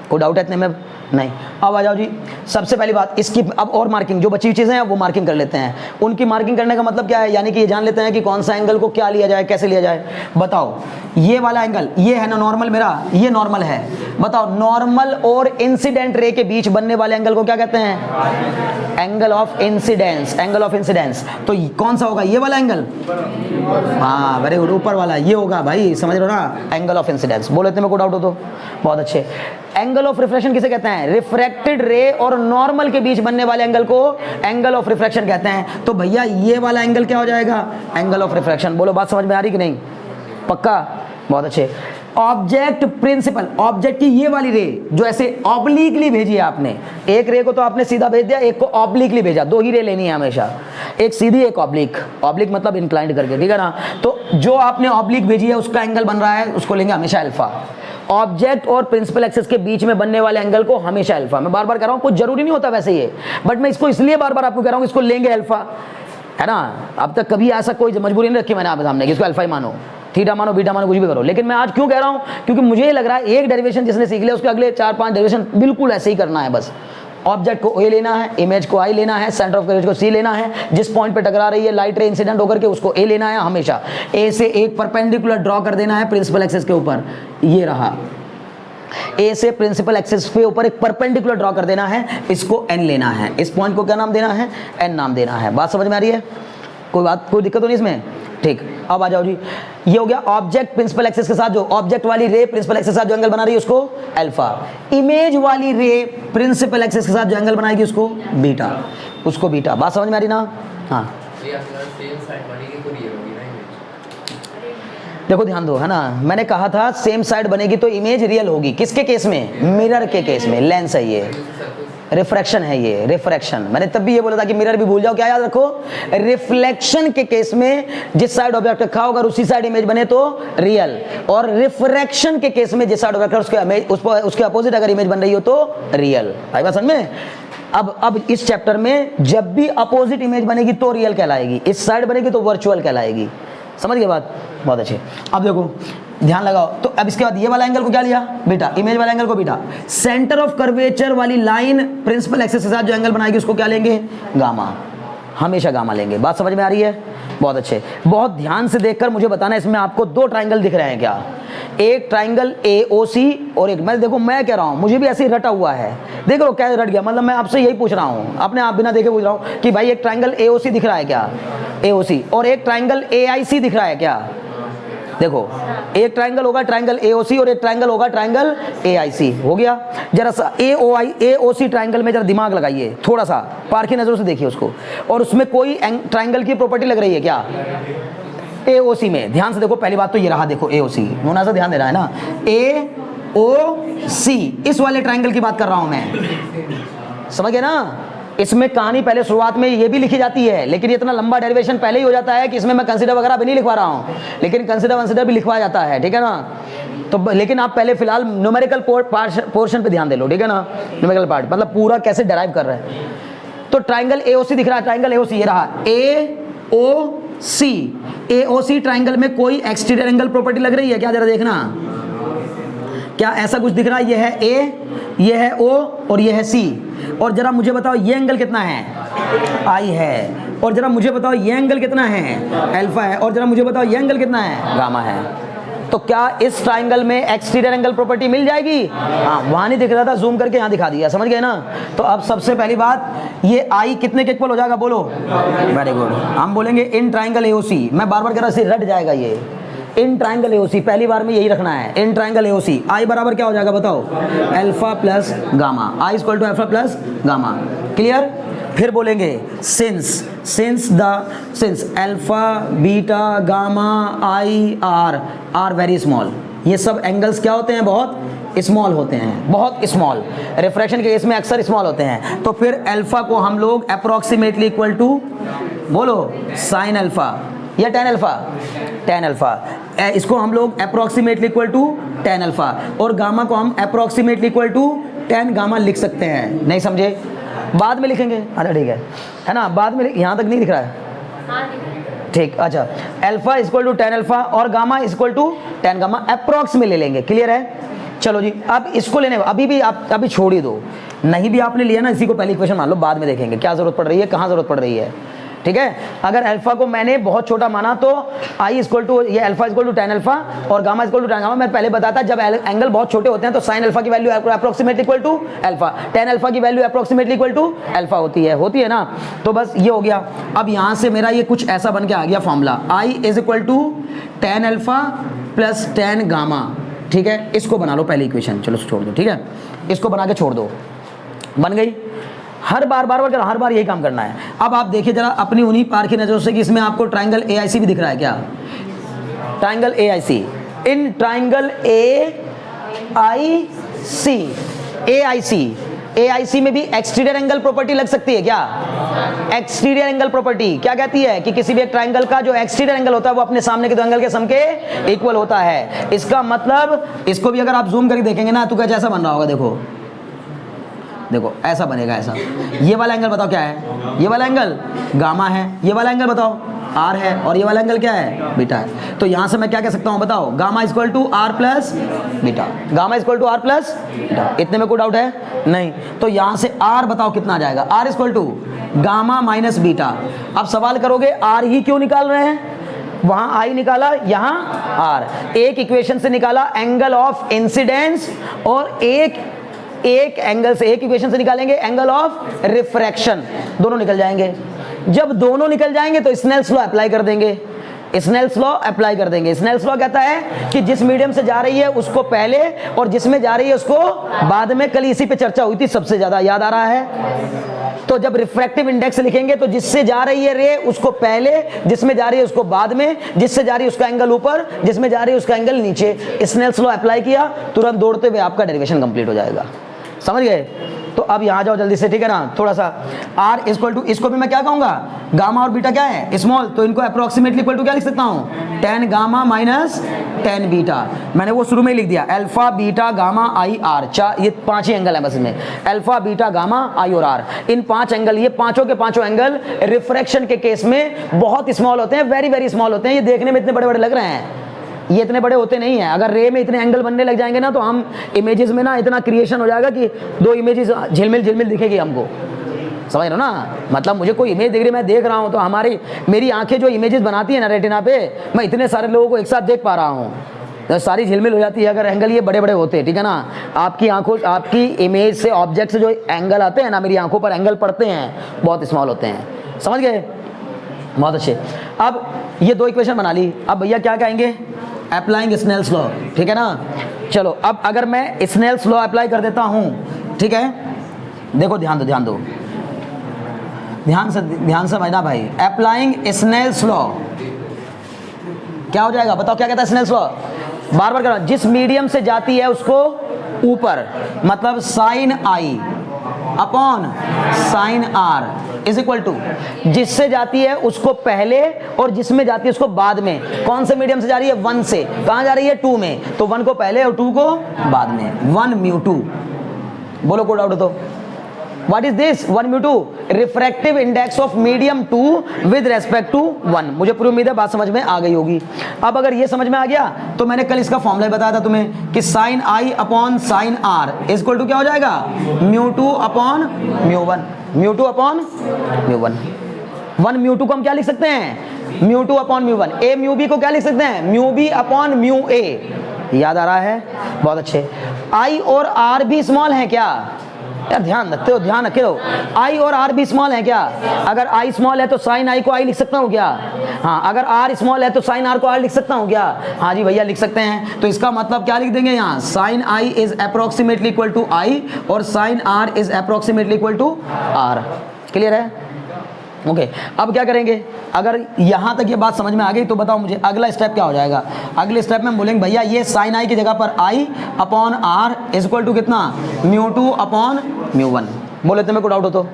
कोई डाउट है इतने में? नहीं। अब आ जाओ जी, सबसे पहली बात इसकी अब और मार्किंग, जो बची हुई चीज़ें हैं वो मार्किंग कर लेते हैं। उनकी मार्किंग करने का मतलब क्या है, यानी कि ये जान लेते हैं कि कौन सा एंगल को क्या लिया जाए, कैसे लिया जाए। बताओ, ये वाला एंगल ये है ना नॉर्मल, मेरा ये नॉर्मल है। बताओ, नॉर्मल और इंसिडेंट रे के बीच बनने वाले एंगल को क्या कहते हैं? Angle of incidence. Angle of incidence तो कौन सा होगा? ये वाला एंगल, हाँ वेरी गुड, ऊपर वाला ये होगा भाई, समझ रहे हो ना? Angle of incidence. बोले इतने में कोई डाउट हो तो? बहुत अच्छे। एंगल ऑफ रिफ्रैक्शन किसे कहते हैं? रिफ्रैक्टेड रे और नॉर्मल के बीच बनने वाले एंगल को एंगल ऑफ रिफ्रैक्शन कहते हैं। तो भैया ये वाला एंगल क्या हो जाएगा? Angle of refraction. बोलो बात समझ में आ रही कि नहीं? पक्का? बहुत अच्छे। ऑब्जेक्ट प्रिंसिपल, ऑब्जेक्ट की ये वाली रे जो ऐसे ऑब्लिकली भेजी है आपने, एक रे को तो आपने सीधा भेज दिया, एक को ऑब्लिकली भेजा। दो ही रे लेनी है हमेशा, एक सीधी एक ऑब्लिक। ऑब्लिक मतलब इंक्लाइंड करके, ठीक है ना? तो जो आपने ऑब्लिक भेजी है उसका एंगल बन रहा है, उसको लेंगे हमेशा अल्फा। ऑब्जेक्ट और प्रिंसिपल एक्सिस के बीच में बनने वाले एंगल को हमेशा अल्फा। मैं बार बार कह रहा हूं, कुछ जरूरी नहीं होता वैसे ये, बट मैं इसको इसलिए बार बार आपको कह रहा हूं इसको लेंगे अल्फा, है ना? अब तक कभी ऐसा कोई मजबूरी नहीं रखी मैंने आपके सामने कि इसको अल्फा ही मानो, थीटा मानो, बीटा मानो, कुछ भी करो। लेकिन मैं आज क्यों कह रहा हूं? क्योंकि मुझे ये लग रहा है एक डेरिवेशन जिसने सीख लिया उसके अगले 4-5 डेरिवेशन बिल्कुल ऐसे ही करना है बस। ऑब्जेक्ट को ए लेना है, इमेज को आई लेना है, सेंटर ऑफ करेज को सी लेना है, जिस पॉइंट पे टकरा रही है लाइट रे इंसिडेंट होकर के उसको ए लेना है हमेशा। ए से एक परपेंडिकुलर ड्रॉ कर देना है प्रिंसिपल एक्सिस के ऊपर, ये रहा। ए से प्रिंसिपल एक्सिस के ऊपर एक परपेंडिकुलर ड्रॉ कर देना है, इसको एन लेना है, इस पॉइंट को क्या नाम देना है, एन नाम देना है। बात समझ में आ रही है? कोई दिक्कत तो नहीं इसमें? ठीक, अब आ जाओ जी। ये हो गया ऑब्जेक्ट प्रिंसिपल एक्सिस के साथ, जो ऑब्जेक्ट वाली रे प्रिंसिपल एक्सिस के साथ जो एंगल बना रही है उसको अल्फा, इमेज वाली रे प्रिंसिपल एक्सिस के साथ जो एंगल बनाएगी उसको बीटा, उसको बीटा। बात समझ में आ रही ना? हाँ देखो ध्यान दो, है ना, मैंने कहा था सेम साइड बनेगी तो इमेज रियल होगी। किसके केस में? मिरर के केस में। लेंस है ये, रिफ्रैक्शन है ये, रिफ्रैक्शन। मैंने तब भी ये बोला था कि मिरर भी भूल जाओ, क्या याद रखो, रिफ्लेक्शन के केस में जिस साइड ऑब्जेक्ट रखा होगा उसी साइड इमेज बने तो रियल, और रिफ्रैक्शन के केस में जिस साइड ऑब्जेक्ट उसके अपोजिट अगर इमेज बन रही हो तो रियल। आई बात समझ में? अब इस चैप्टर में जब भी अपोजिट इमेज बनेगी तो रियल कहलाएगी, इस साइड बनेगी तो वर्चुअल कहलाएगी। समझ गए बात? बहुत अच्छे। अब देखो ध्यान लगाओ, तो अब इसके बाद ये वाला एंगल को क्या लिया? बीटा। इमेज वाला एंगल को बीटा। सेंटर ऑफ कर्वेचर वाली लाइन प्रिंसिपल एक्सिस के साथ जो एंगल बनाएगी उसको क्या लेंगे? गामा। हमेशा गामा लेंगे। बात समझ में आ रही है? बहुत अच्छे। बहुत ध्यान से देखकर मुझे बताना, इसमें आपको दो ट्राइंगल दिख रहे हैं क्या? एक ट्राइंगल AOC और एक, मैं देखो मैं कह रहा हूँ, मुझे भी ऐसे ही रटा हुआ है, देख लो क्या रट गया, मतलब मैं आपसे यही पूछ रहा हूँ, अपने आप बिना देखे पूछ रहा हूँ कि भाई एक ट्राइंगल AOC दिख रहा है क्या? AOC। और एक ट्राइंगल AIC दिख रहा है क्या? देखो एक ट्राइंगल होगा ट्राइंगल AOC और एक ट्राइंगल होगा ट्राइंगल AIC। हो गया? जरा सा AOC ट्राइंगल में जरा दिमाग लगाइए, थोड़ा सा पारखी नजरों से देखिए उसको, और उसमें कोई ट्राइंगल की प्रॉपर्टी लग रही है क्या? AOC में ध्यान से देखो, पहली बात तो ये रहा, देखो AOC, होना सा ध्यान दे रहा है ना, AOC इस वाले ट्राइंगल की बात कर रहा हूं मैं, समझ गए ना? इसमें कहानी पहले शुरुआत में ये भी लिखी जाती है, लेकिन इतना लंबा डेरिवेशन पहले ही हो जाता है कि इसमें मैं कंसीडर वगैरह भी नहीं लिखवा रहा हूँ, लेकिन कंसीडर भी लिखवाया जाता है, ठीक है ना? तो लेकिन आप पहले फिलहाल न्यूमेरिकल पोर्शन पे ध्यान दे लो, ठीक है ना? न्यूमेरिकल पार्ट मतलब पूरा कैसे डराइव कर रहे हैं। तो ट्राइंगल AOC दिख रहा है, ट्राइंगल AOC ये रहा, AOC ट्राइंगल में कोई एक्सटीरियर एंगल प्रॉपर्टी लग रही है क्या? जरा देखना, क्या ऐसा कुछ दिख रहा है? ये है A, ये है O और ये है C। और जरा मुझे बताओ ये एंगल कितना है? I है। और जरा मुझे बताओ ये एंगल कितना है? अल्फा है। और जरा मुझे बताओ ये एंगल कितना है? गामा है। तो क्या इस ट्राइंगल में एक्सटीरियर एंगल प्रॉपर्टी मिल जाएगी? हाँ, वहां नहीं दिख रहा था, जूम करके यहाँ दिखा दिया, समझ गए ना? तो अब सबसे पहली बात, ये I कितने के इक्वल हो जाएगा? बोलो। Very good. हम बोलेंगे इन ट्राइंगल AOC, मैं बार बार कह रहा हूँ रट जाएगा ये, इन ट्राइंगल AOC पहली बार में यही रखना है, इन ट्राइंगल AOC I बराबर क्या हो जाएगा बताओ? Alpha plus gamma, I equal to alpha plus gamma. Clear? फिर बोलेंगे since alpha beta gamma I are very small, ये सब एंगल्स क्या होते हैं? बहुत स्मॉल होते हैं, बहुत स्मॉल। रिफ्रैक्शन के केस में अक्सर स्मॉल होते हैं। तो फिर अल्फा को हम लोग अप्रोक्सीमेटली इक्वल टू, बोलो, साइन अल्फा या टेन अल्फा? Tan alpha. इसको हम लोग approximately equal to tan alpha, और गामा को हम approximately equal to tan gamma लिख सकते हैं। नहीं समझे? बाद में लिखेंगे। अच्छा ठीक है ना? बाद में यहाँ तक नहीं दिख रहा है? ठीक, अच्छा। Alpha equal to tan alpha और gamma equal to tan gamma, approx में ले लेंगे। क्लियर है? चलो जी, अब इसको लेने अभी भी आप अभी छोड़ ही दो, नहीं भी आपने लिया ना, इसी को पहली इक्वेशन मान लो, बाद में देखेंगे क्या जरूरत पड़ रही है, कहाँ जरूरत पड़ रही है। ठीक है? अगर अल्फा को मैंने बहुत छोटा माना तो I इक्वल टू, ये alpha equal to tan alpha और gamma equal to tan gamma. मैं पहले बताता, जब एंगल बहुत छोटे होते हैं तो साइन अल्फा की value approximately equal to alpha, tan alpha की value approximately equal to alpha होती है ना? तो बस ये हो गया। अब यहाँ से मेरा ये कुछ ऐसा बन के आ गया formula, I is equal to tan alpha plus tan gamma. ठीक है? इसको बना लो पहली इक्वेशन, चलो छोड़ दो। ठीक है? इसको बना के छोड़ दो, बन गई। हर बार यही काम करना है। अब आप देखिए जरा अपनी उन्हीं पारखी नजरों से कि इसमें आपको ट्राइंगल AIC भी दिख रहा है क्या? Triangle AIC, in triangle AIC में भी एक्सटीरियर एंगल प्रॉपर्टी लग सकती है क्या? एक्सटीरियर एंगल प्रॉपर्टी क्या कहती है कि किसी भी एक ट्राइंगल का जो एक्सटीरियर एंगल होता है वो अपने सामने के दो एंगल के सम के इक्वल होता है। इसका मतलब इसको भी अगर आप जूम करके देखेंगे ना तो कुछ ऐसा बन रहा होगा। देखो ऐसा बनेगा, ऐसा। ये वाला एंगल बताओ क्या है? ये वाला एंगल गामा है। ये वाला एंगल बताओ आर है और ये वाला एंगल क्या है, बीटा है। तो यहां से मैं क्या कह सकता हूं बताओ, gamma equal to R plus beta, gamma equal to R plus beta. इतने में कोई डाउट है नहीं? तो यहां से आर बताओ कितना आ जाएगा, R equal to gamma minus beta. अब सवाल करोगे आर ही क्यों निकाल रहे हैं, वहां आई निकाला, यहां आर। एक इक्वेशन से निकाला एंगल ऑफ इंसिडेंस और एक एंगल से, एक इक्वेशन से निकालेंगे एंगल ऑफ रिफ्रैक्शन, दोनों निकल जाएंगे। जब दोनों निकल जाएंगे तो स्नेल्स लॉ अप्लाई कर देंगे, स्नेल्स लॉ अप्लाई कर देंगे। स्नेल्स लॉ कहता है कि जिस मीडियम से जा रही है उसको पहले और जिसमें जा रही है उसको बाद में। कल इसी पे चर्चा हुई थी सबसे ज्यादा, याद आ रहा है? तो जब रिफ्रैक्टिव इंडेक्स लिखेंगे तो जिससे जा रही है रे उसको पहले, जिसमें जा रही है उसको बाद में, जिससे जा रही है उसका एंगल ऊपर, जिसमें जा रही है उसका एंगल नीचे। स्नेल्स लॉ अप्लाई किया, तुरंत दौड़ते हुए आपका डेरिवेशन कंप्लीट हो जाएगा। समझ गए? तो अब यहां जाओ जल्दी से, ठीक है ना? थोड़ा सा आर इक्वल टू, इसको भी मैं क्या कहूंगा, गामा और बीटा क्या है, स्मॉल, तो इनको अप्रोक्सीमेटली इक्वल टू क्या लिख सकता हूं, tan gamma minus tan beta. मैंने वो शुरू में ही लिख दिया, alpha beta gamma I R. ये 5 ही एंगल है बस इसमें, अल्फा बीटा गामा आई और आर। इन 5 एंगल, ये पांचों के पांचों एंगल रिफ्रैक्शन के केस में बहुत स्मॉल होते हैं, वेरी वेरी स्मॉल होते हैं। ये देखने में इतने बड़े बड़े लग रहे हैं, ये इतने बड़े होते नहीं हैं। अगर रे में इतने एंगल बनने लग जाएंगे ना तो हम इमेजेस में ना इतना क्रिएशन हो जाएगा कि 2 इमेजेस झिलमिल झिलमिल दिखेगी हमको। समझ रहे हो ना? मतलब मुझे कोई इमेज दिख रही, मैं देख रहा हूँ तो मेरी आंखें जो इमेजेस बनाती है ना रेटिना पे, मैं इतने सारे लोगों को एक साथ देख पा रहा हूँ, तो सारी झिलमिल हो जाती है अगर एंगल ये बड़े बड़े होते हैं, ठीक है ना? आपकी आंखों, आपकी इमेज से, ऑब्जेक्ट से जो एंगल आते हैं ना, मेरी आंखों पर एंगल पड़ते हैं, बहुत स्मॉल होते हैं। समझ गए? बहुत अच्छे। अब ये 2 इक्वेशन बना ली, अब भैया क्या कहेंगे, अप्लाइंग स्नेल्स लॉ, ठीक है ना? चलो अब अगर मैं स्नेल्स लॉ अप्लाई कर देता हूं, ठीक है? देखो ध्यान दो, ध्यान दो, ध्यान से समझना भाई। अप्लाइंग स्नेल्स लॉ क्या हो जाएगा बताओ, क्या कहता है स्नेल्स लॉ? बार बार करो, जिस मीडियम से जाती है उसको ऊपर, मतलब sine I upon sine R is equal to, जिससे जाती है उसको पहले और जिसमें जाती है उसको बाद में। कौन से मीडियम से जा रही है? 1 से। कहां जा रही है? 2 में, तो 1 को पहले और 2 को बाद में। 1 म्यू 2, बोलो कोई डाउट हो तो? What is this? 1 mu 2, refractive index of medium 2 with respect to 1। मुझे पूरी उम्मीद है बात समझ में आ गई होगी। अब अगर ये समझ में आ गया तो मैंने कल इसका फॉर्मूला बताया था तुम्हें कि sine I upon sine R is equal to क्या हो जाएगा, mu 2 upon mu 1, mu 2 upon mu 1। 1 mu 2 को हम क्या लिख सकते हैं, mu 2 upon mu 1। A mu B को क्या लिख सकते हैं, mu B upon mu A. याद आ रहा है? बहुत अच्छे। आई और आर भी स्मॉल है क्या यार? ध्यान रखते हो, ध्यान रखे हो। आई और आर भी स्मॉल है क्या? अगर आई स्मॉल है तो साइन आई को आई लिख सकता हूँ क्या? हाँ। अगर आर स्मॉल है तो साइन आर को आर लिख सकता हूँ क्या? हाँ जी भैया लिख सकते हैं। तो इसका मतलब क्या लिख देंगे यहाँ, sine I is approximately equal to I और sine R is approximately equal to R. Clear है? ओके। अब क्या करेंगे, अगर यहां तक ये बात समझ में आ गई तो बताओ मुझे अगला स्टेप क्या हो जाएगा। अगले स्टेप में बोलेंगे भैया ये साइन आई की जगह पर I upon R is equal to कितना, म्यू 2 अपॉन म्यू 1। बोले तुम्हें कोई डाउट हो तो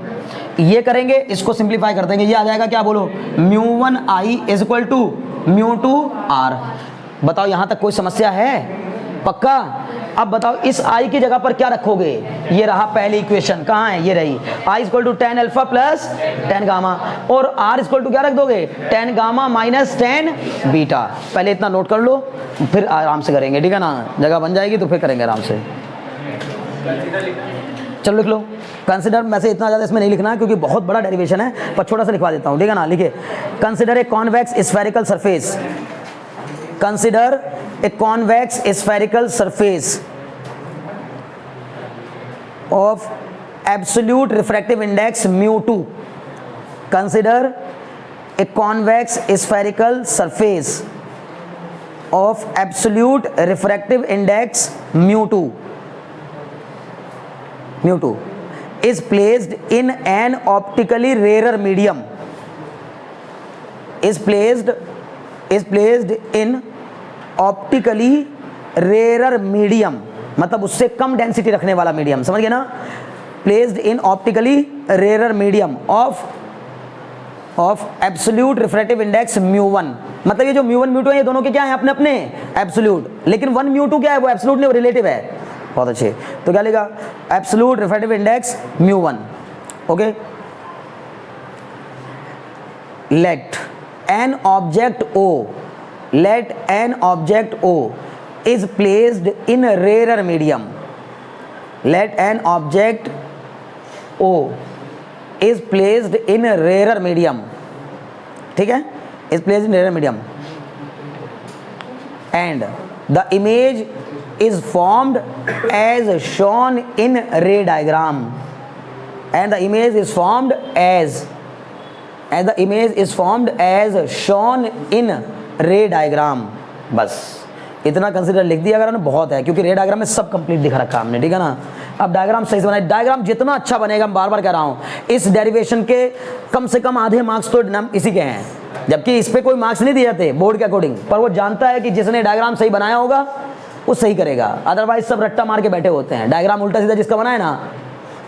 ये करेंगे, इसको सिंप्लीफाई कर देंगे, ये आ जाएगा क्या, बोलो mu 1 I is equal to mu 2 R. बताओ यहां तक कोई समस्या है? पक्का? अब बताओ इस आई की जगह पर क्या रखोगे, ये रहा पहली इक्वेशन, कहाँ है, ये रही, I equal to tan alpha plus tan gamma, और r इक्वल टू क्या रख दोगे, tan gamma minus tan beta. पहले इतना नोट कर लो, फिर आराम से करेंगे, ठीक है ना? जगह बन जाएगी तो फिर करेंगे आराम से। चलो लिख लो कंसिडर। वैसे इतना ज़्यादा इसमें नहीं लिखना है क्योंकि बहुत बड़ा डेरिवेशन है, पर छोटा सा लिखवा देता हूँ, ठीक है ना? लिखिए, consider a convex spherical surface, consider a convex spherical surface of absolute refractive index mu 2. Consider a convex spherical surface of absolute refractive index mu 2. Mu 2 is placed in an optically rarer medium. Is placed in optically rare medium, मतलब उससे कम density रखने वाला medium, समझ गए ना? Placed in optically rare medium of absolute refractive index mu 1। मतलब ये जो म्यू 1 म्यू 2 है ये दोनों के क्या है, अपने अपने एब्सोल्यूट, लेकिन 1 म्यू 2 क्या है, वो एब्सोल्यूट नहीं, वो रिलेटिव है। बहुत अच्छे। तो क्या लिखा, absolute refractive index mu 1। Okay, let an object O, let an object O is placed in a rarer medium, let an object O is placed in a rarer medium, ठीक है, is placed in rarer medium, and the image is formed as shown in ray diagram, and the image is formed as the image is formed as shown in ray diagram। बस इतना consider लिख दिया अगर, बहुत है, क्योंकि रे diagram में सब कंप्लीट दिखा रखा हमने, ठीक है ना। अब डायग्राम सही से बनाए, डायग्राम जितना अच्छा बनेगा, मैं बार बार कह रहा हूँ, इस डेरिवेशन के कम से कम आधे मार्क्स तो इसी के हैं, जबकि इस पे कोई मार्क्स नहीं दिए जाते बोर्ड के अकॉर्डिंग, पर वो जानता है कि जिसने डायग्राम सही बनाया होगा वो सही करेगा, अदरवाइज सब रट्टा मार के बैठे होते हैं। डायग्राम उल्टा सीधा जिसका बनाया ना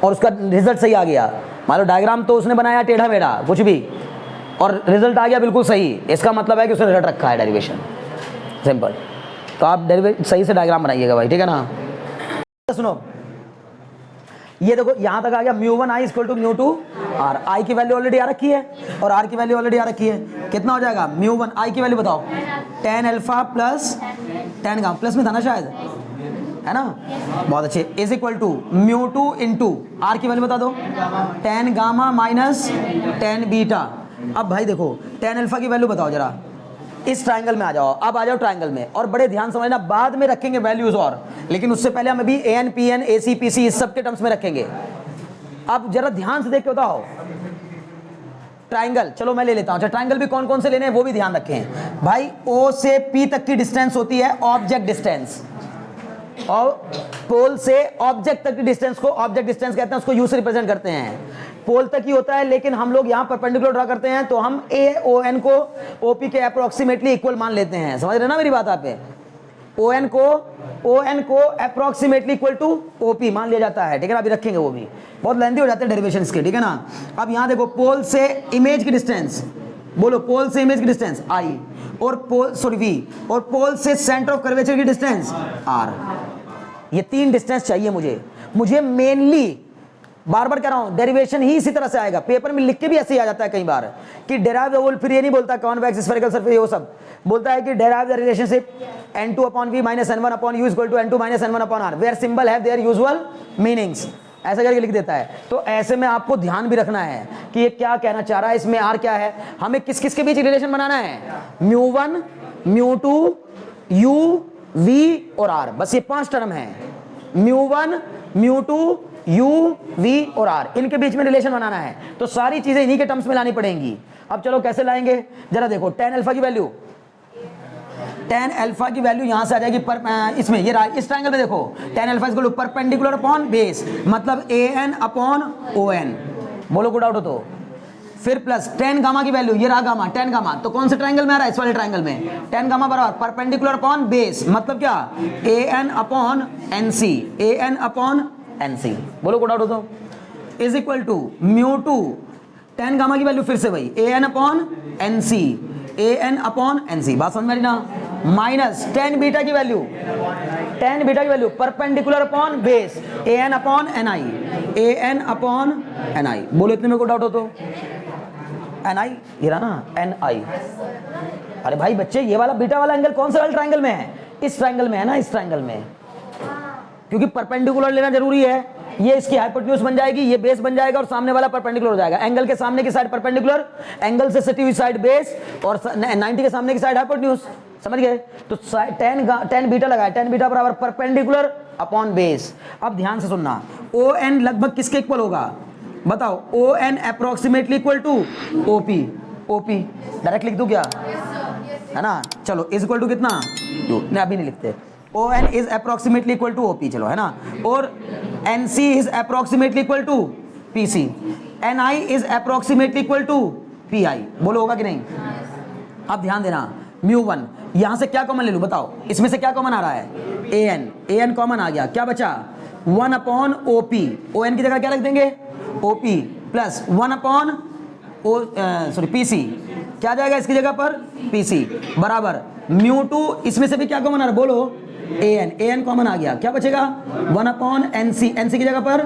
और उसका रिजल्ट सही आ गया, मान लो डायग्राम तो उसने बनाया टेढ़ा मेढ़ा कुछ भी और रिजल्ट आ गया बिल्कुल सही, इसका मतलब है कि उसने रट रखा है डेरिवेशन, सिंपल। तो आप डेरिवेशन सही से डायग्राम बनाइएगा भाई, ठीक है ना। सुनो ये देखो यहाँ तक आ गया म्यू1 आई इक्वल टू म्यू2 आर, आई की वैल्यू ऑलरेडी आ रखी है और आर की वैल्यू ऑलरेडी आ रखी है, कितना हो जाएगा म्यू1 आई की वैल्यू बताओ, tan alpha plus tan gamma, plus में था ना शायद, है ना, बहुत अच्छे, is equal to mu two into R की वैल्यू बता दो, tan gamma minus tan beta. अब भाई देखो tan अल्फा की वैल्यू बताओ जरा, इस ट्रायंगल में आ जाओ, अब आ जाओ ट्रायंगल में, और बड़े ध्यान समझना, बाद में रखेंगे वैल्यूज और, लेकिन उससे पहले हम अभी N P N A C P C इस सब के टर्म्स में रखेंगे। अब जरा ध्यान से देख के बताओ ट्रायंगल, चलो मैं ले लेता हूं, अच्छा ट्रायंगल भी कौन कौन से लेने हैं वो भी ध्यान रखें भाई। ओ से पी तक की डिस्टेंस होती है ऑब्जेक्ट डिस्टेंस, और पोल से ऑब्जेक्ट तक की डिस्टेंस को ऑब्जेक्ट डिस्टेंस कहते हैं, उसको यू से रिप्रेजेंट करते हैं, पोल तक ही होता है, लेकिन हम लोग यहाँ परपेंडिकुलर ड्रा करते हैं तो हम ए ओ एन को ओ पी के अप्रोक्सीमेटली इक्वल मान लेते हैं, समझ रहे ना मेरी बात आप पे, ओ एन को approximately equal to O P मान लिया जाता है, ठीक है ना, अभी रखेंगे वो भी, बहुत लेंथी हो जाते हैं डेरिवेशन के, ठीक है ना। अब यहाँ देखो पोल से इमेज की डिस्टेंस, बोलो पोल से इमेज की डिस्टेंस आई, और पोल सॉरी वी, और पोल से सेंटर ऑफ कर्वेचर की डिस्टेंस आर, ये तीन डिस्टेंस चाहिए मुझे मेनली, बार बार कह रहा हूं डेरिवेशन ही इसी तरह से आएगा, पेपर में लिख के भी ऐसे ही आ जाता है कई बार कि डेराइव, फिर ये नहीं बोलता कॉन्वेक्स स्फेरिकल सरफेस, वो सब बोलता है कि derive the relationship n2 upon v minus n1 upon u equal to n2 minus n1 upon r where symbol have their usual meanings, ऐसा करके लिख देता है। तो ऐसे में आपको ध्यान भी रखना है कि ये क्या कहना चाह रहा है, इसमें r क्या है, हमें किस किस के बीच रिलेशन बनाना है, म्यू1 म्यू2 u v और r, बस ये 5 टर्म है, म्यू1 म्यू2 u v और r, इनके बीच में रिलेशन बनाना है, तो सारी चीजें इन्हीं के टर्म्स में लानी पड़ेंगी। अब चलो कैसे लाएंगे, जरा देखो tan अल्फा की वैल्यू, tan अल्फा की वैल्यू यहां से आ जाएगी इसमें, ये इस ट्रायंगल में देखो tan alpha equal to perpendicular upon base, मतलब an अपॉन on, बोलो कोई डाउट हो तो, फिर प्लस tan गामा की वैल्यू, ये रहा गामा, tan गामा, तो कौन से ट्रायंगल में आ रहा है, इस वाले ट्रायंगल में, tan गामा बराबर परपेंडिकुलर अपॉन बेस, मतलब क्या an upon nc, an upon nc, बोलो कोई डाउट हो तो, is equal to mu two tan gamma की वैल्यू फिर से वही an upon nc, an upon nc, बात समझ में आ रही ना, माइनस tan बीटा की value perpendicular upon base an upon ni, बोलो इतने में कोई डाउट हो तो, ni ये रहा ना ni, अरे भाई बच्चे ये वाला बीटा वाला एंगल कौन सा वाला ट्रायंगल में है, इस ट्रायंगल में है ना, इस ट्रायंगल में, क्योंकि परपेंडिकुलर लेना जरूरी है, ये इसकी हाइपोटेन्यूज बन जाएगी, ये बेस बन जाएगा और सामने वाला परपेंडिकुलर हो जाएगा, एंगल के सामने की साइड परपेंडिकुलर, एंगल से सटी हुई साइड बेस और 90 के सामने की साइड हाइपोटेन्यूज, समझ गए। तो tan बीटा लगाया, tan बीटा बराबर परपेंडिकुलर अपॉन बेस। अब ध्यान से सुनना, ओ एन लगभग किसके इक्वल होगा बताओ, O N approximately equal to OP, OP direct लिख दूं क्या, है ना, चलो इज इक्वल टू कितना, नहीं अभी नहीं लिखते, O N is approximately equal to OP, चलो है ना, और N C is approximately equal to P C, N I is approximately equal to P I, बोलो होगा कि नहीं। अब ध्यान देना, म्यू1 यहां से क्या कॉमन ले लूं बताओ, इसमें से क्या कॉमन आ रहा है, ए एन कॉमन आ गया, क्या बचा 1 upon O P, O N की जगह क्या रख देंगे O P, plus 1 upon P C, क्या जाएगा इसकी जगह पर पी सी, बराबर म्यू2, इसमें से भी क्या कॉमन आ रहा है बोलो ए एन कॉमन आ गया, क्या बचेगा 1 अपॉन एन सी की जगह पर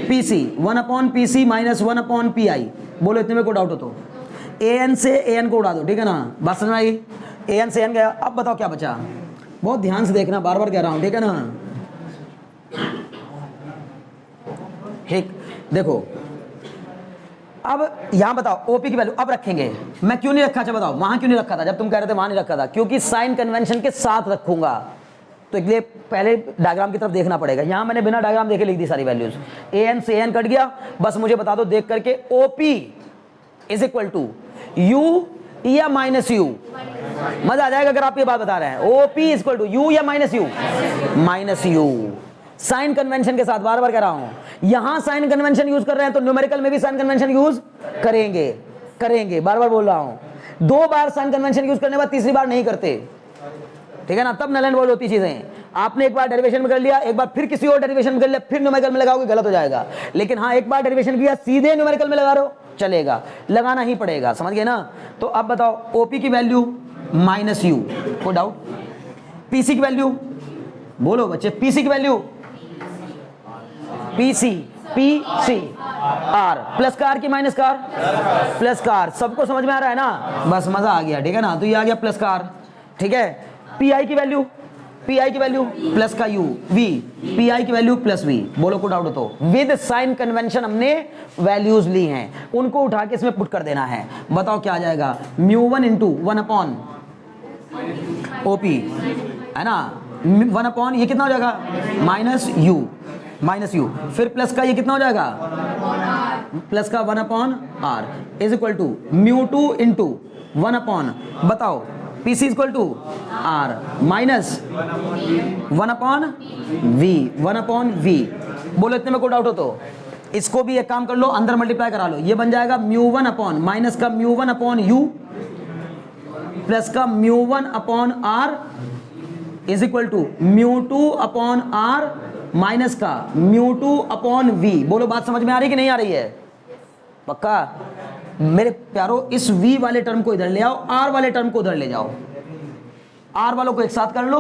P C, 1 upon P C minus 1 upon P I, बोलो इतने में कोई डाउट हो तो, ए एन से ए एन को उड़ा दो, ठीक है ना, बात समझ में आई, ए एन से एन गया। अब बताओ क्या बचा, बहुत ध्यान से देखना, बार बार कह रहा हूं, ठीक है ना। ठीक, देखो अब यहां बताओ ओपी की वैल्यू अब रखेंगे, मैं क्यों नहीं रखा, अच्छा बताओ वहां क्यों नहीं रखा था, जब तुम कह रहे थे वहां नहीं रखा था, क्योंकि साइन कन्वेंशन के साथ रखूंगा, तो इसलिए पहले डायग्राम की तरफ देखना पड़ेगा। यहां मैंने बिना डायग्राम देखे लिख दी सारी वैल्यूज, ए एन से एन कट गया, बस मुझे बता दो देख करके OP is equal to U या माइनस यू। मजा आ जाएगा अगर आप ये बात बता रहे हैं, OP is equal to U या minus U, minus U. Sign convention के साथ, बार बार कह रहा हूं, यहां साइन कन्वेंशन यूज कर रहे हैं तो न्यूमेरिकल में भी साइन कन्वेंशन यूज करेंगे, बार बार बोल रहा हूं। 2 बार साइन कन्वेंशन यूज करने के बाद तीसरी बार नहीं करते, ठीक है ना, तब नल एंड वॉइड होती चीजें। आपने एक बार डेरिवेशन में कर लिया, एक बार फिर किसी और डेरिवेशन में कर लिया, फिर न्यूमेरिकल में लगाओगे गलत हो जाएगा। लेकिन हाँ, एक बार डेरिवेशन किया सीधे न्यूमेरिकल में लगा रहे हो, चलेगा, लगाना ही पड़ेगा, समझ गए ना। तो अब बताओ ओपी की वैल्यू माइनस यू, कोई डाउट। पीसी की वैल्यू बोलो बच्चे, पीसी की वैल्यू पीसी आर प्लस का आर की माइनस का आर, प्लस का आर, सबको समझ में आ रहा है ना, बस मजा आ गया, ठीक है ना। तो ये आ गया प्लस का आर, ठीक है। पीआई की वैल्यू प्लस का यू वी, पीआई की वैल्यू प्लस वी, बोलो को डाउट हो तो। विद साइन कन्वेंशन हमने वैल्यूज ली हैं, उनको उठा के इसमें पुट कर देना है। बताओ क्या आ जाएगा, म्यू1 इंटू 1 अपॉन ओपी, है ना, 1 अपॉन ये कितना हो जाएगा माइनस यू, फिर प्लस का ये कितना हो जाएगा, प्लस का 1 upon R is equal to mu two into 1 upon, बताओ PC is equal to R minus 1 upon V, बोलो इतने में कोई डाउट हो तो। इसको भी एक काम कर लो, अंदर मल्टीप्लाई करा लो, ये बन जाएगा म्यू1 अपॉन माइनस का म्यू1 अपॉन यू प्लस का mu one upon R is equal to mu two upon R minus का म्यू2 अपॉन वी। बोलो बात समझ में आ रही है कि नहीं आ रही है, पक्का मेरे प्यारो। इस v वाले टर्म को इधर ले आओ, r वाले टर्म को उधर ले जाओ, r वालों को एक साथ कर लो,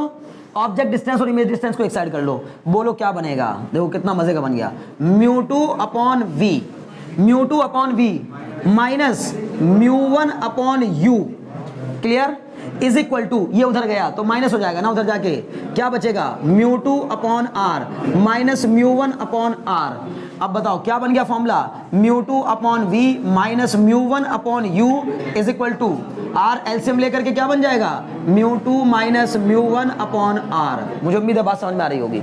ऑब्जेक्ट डिस्टेंस और इमेज डिस्टेंस को एक साइड कर लो, बोलो क्या बनेगा, देखो कितना मजे का बन गया, mu two upon V minus mu one upon U, clear, is equal to, ये उधर गया तो माइनस हो जाएगा ना, उधर जाके क्या बचेगा, mu two upon R minus mu one upon R. अब बताओ क्या बन गया formula, mu two upon V minus mu one upon U is equal to R, LCM लेकर के क्या बन जाएगा, mu two minus mu one upon R. मुझे उम्मीद है बात समझ में आ रही होगी,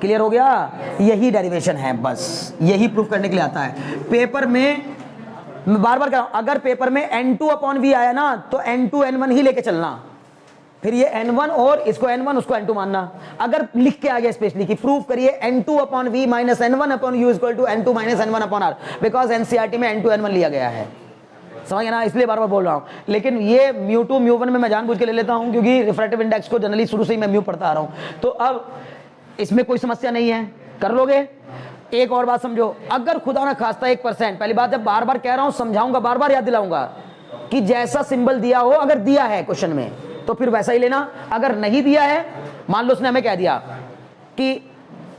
क्लियर हो गया। यही डेरिवेशन है, बस यही प्रूफ करने के लिए आता है पेपर में। मैं बार बार कह रहा हूं, अगर पेपर में n2 अपॉन वी आया ना तो n2 n1 ही लेके चलना, फिर ये n1 और इसको n1 उसको n2 मानना। अगर लिख के आ गया स्पेशली कि प्रूफ करिए n2 upon V minus n1 upon U equal to n2 minus n1 upon R, because NCERT में n2 n1 लिया गया है, समझ गए ना, इसलिए बार बार बोल रहा हूं। लेकिन ये म्यू2 म्यू1 में मैं जानबूझ के ले लेता हूं क्योंकि रिफ्रैक्टिव इंडेक्स को जनरली शुरू से ही मैं म्यू पढ़ता आ रहा हूं, तो अब इसमें कोई समस्या नहीं है, कर लोगे। एक और बात समझो, अगर खुदा ना खास्ता 1%, पहली बात जब बार बार कह रहा हूं समझाऊंगा, बार बार याद दिलाऊंगा कि जैसा सिंबल दिया हो, अगर दिया है क्वेश्चन में तो फिर वैसा ही लेना, अगर नहीं दिया है, मान लो उसने हमें कह दिया कि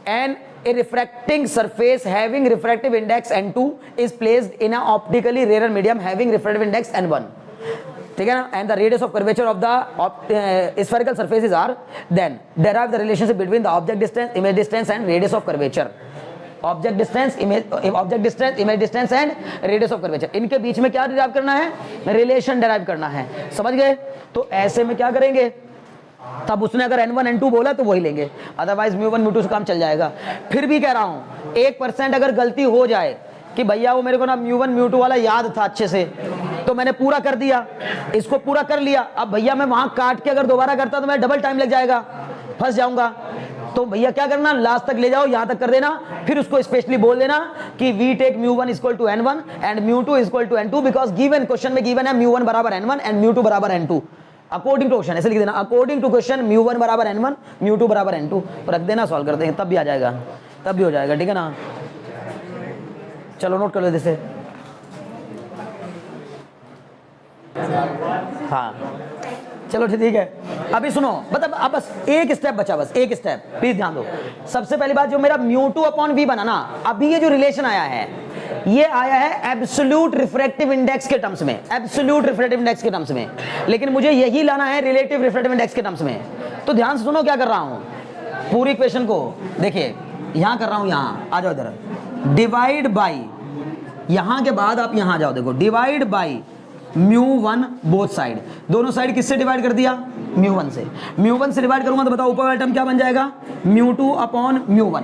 an a refracting surface having refractive index n2 is placed in a optically rare medium having refractive index n1, ठीक है ना, and the radius of curvature of the spherical surface is r, then derive the relationship between the object distance, image distance and radius of curvature. Object distance, image distance and radius of curvature, इनके बीच में क्या derive करना है, relation derive करना है, समझ गए। तो ऐसे में क्या करेंगे, तब उसने अगर n1 n2 बोला तो वही लेंगे, अदरवाइज म्यू1 म्यू2 से काम चल जाएगा। फिर भी कह रहा हूं 1% अगर गलती हो जाए कि भैया वो मेरे को ना म्यू1 म्यू2 वाला याद था अच्छे से, तो मैंने पूरा कर दिया, इसको पूरा कर लिया, अब भैया मैं वहां काट के अगर दोबारा करता तो मैं डबल टाइम लग जाएगा, फंस जाऊंगा। तो भैया क्या करना, लास्ट तक ले जाओ, यहां तक कर देना, फिर उसको स्पेशली बोल देना कि we take mu one equal to n1 and mu two equal to n2, because given question में गिवन है म्यू1 बराबर n1 एंड म्यू2 बराबर n2, अकॉर्डिंग टू क्वेश्चन, ऐसे लिख देना, अकॉर्डिंग टू क्वेश्चन म्यू1 बराबर n1 म्यू2 बराबर n2, तो रख देना, सॉल्व कर देंगे, तब भी आ जाएगा, तब भी हो जाएगा, ठीक है ना। चलो नोट कर लो जैसे, हाँ चलो ठीक है। अभी सुनो, मतलब अब बस एक स्टेप बचा, बस एक स्टेप प्लीज ध्यान दो। सबसे पहली बात, जो मेरा म्यू2 अपॉन वी बना ना, अभी ये जो रिलेशन आया है ये आया है एब्सोल्यूट रिफ्रैक्टिव इंडेक्स के टर्म्स में, एब्सोल्यूट रिफ्रैक्टिव इंडेक्स के टर्म्स में, लेकिन मुझे यही लाना है रिलेटिव रिफ्रैक्टिव इंडेक्स के टर्म्स में। तो ध्यान से सुनो क्या कर रहा हूं, पूरी इक्वेशन को देखिए, यहां कर रहा हूं, यहां आ जाओ इधर, डिवाइड बाई, यहां के बाद आप यहां आ जाओ, देखो डिवाइड बाई μ1 बोथ साइड, दोनों साइड किससे डिवाइड कर दिया, μ1 से। μ1 से डिवाइड करूंगा तो बताओ ऊपर वाला टर्म क्या बन जाएगा, μ2 अपॉन μ1।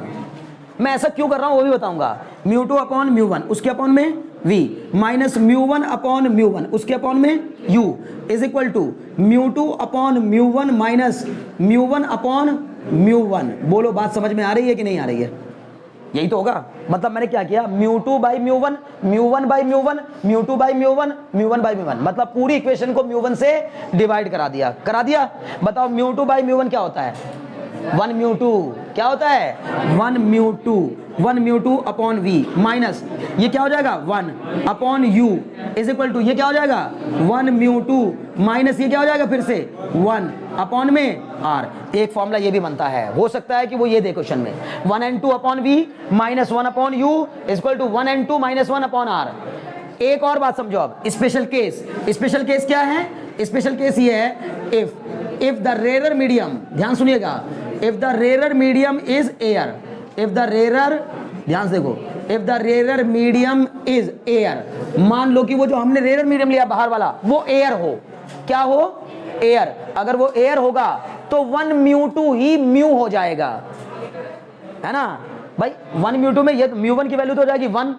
मैं ऐसा क्यों कर रहा हूं वो भी बताऊंगा, μ2 अपॉन μ1 उसके अपॉन में v माइनस μ1 अपॉन μ1 उसके अपॉन में u is equal to μ2 upon μ1 minus μ1 upon μ1। बोलो बात समझ में आ रही है कि नहीं आ रही है, यही तो होगा। मतलब मैंने क्या किया, μ2 बाई μ1, μ1 बाई μ1, μ2 बाई μ1, μ1 बाई μ1, मतलब पूरी इक्वेशन को μ1 से डिवाइड करा दिया। बताओ μ2 बाई μ1 क्या होता है, 1 μ2, क्या होता है 1 μ2 अपॉन v माइनस ये क्या हो जाएगा 1 upon u is equal to ये क्या हो जाएगा 1 μ2 माइनस ये क्या हो जाएगा फिर से 1 अपॉन में r। एक फॉर्मूला ये भी बनता है, हो सकता है कि वो ये दे क्वेश्चन में 1n2 upon v minus 1 upon u is equal to 1n2 minus 1 upon r। एक और बात समझो अब, स्पेशल केस क्या है, स्पेशल केस ये है इफ द रेयर मीडियम, ध्यान सुनिएगा, if the rarer medium is air, if the rarer, ध्यान से देखो, if the rarer medium is air, मान लो कि वो जो हमने रेयर मीडियम लिया बाहर वाला वो एयर हो, क्या हो एयर, अगर वो एयर होगा तो 1 μ2 ही म्यू हो जाएगा, है ना भाई। 1 μ2 में ये μ1 की वैल्यू तो हो जाएगी 1,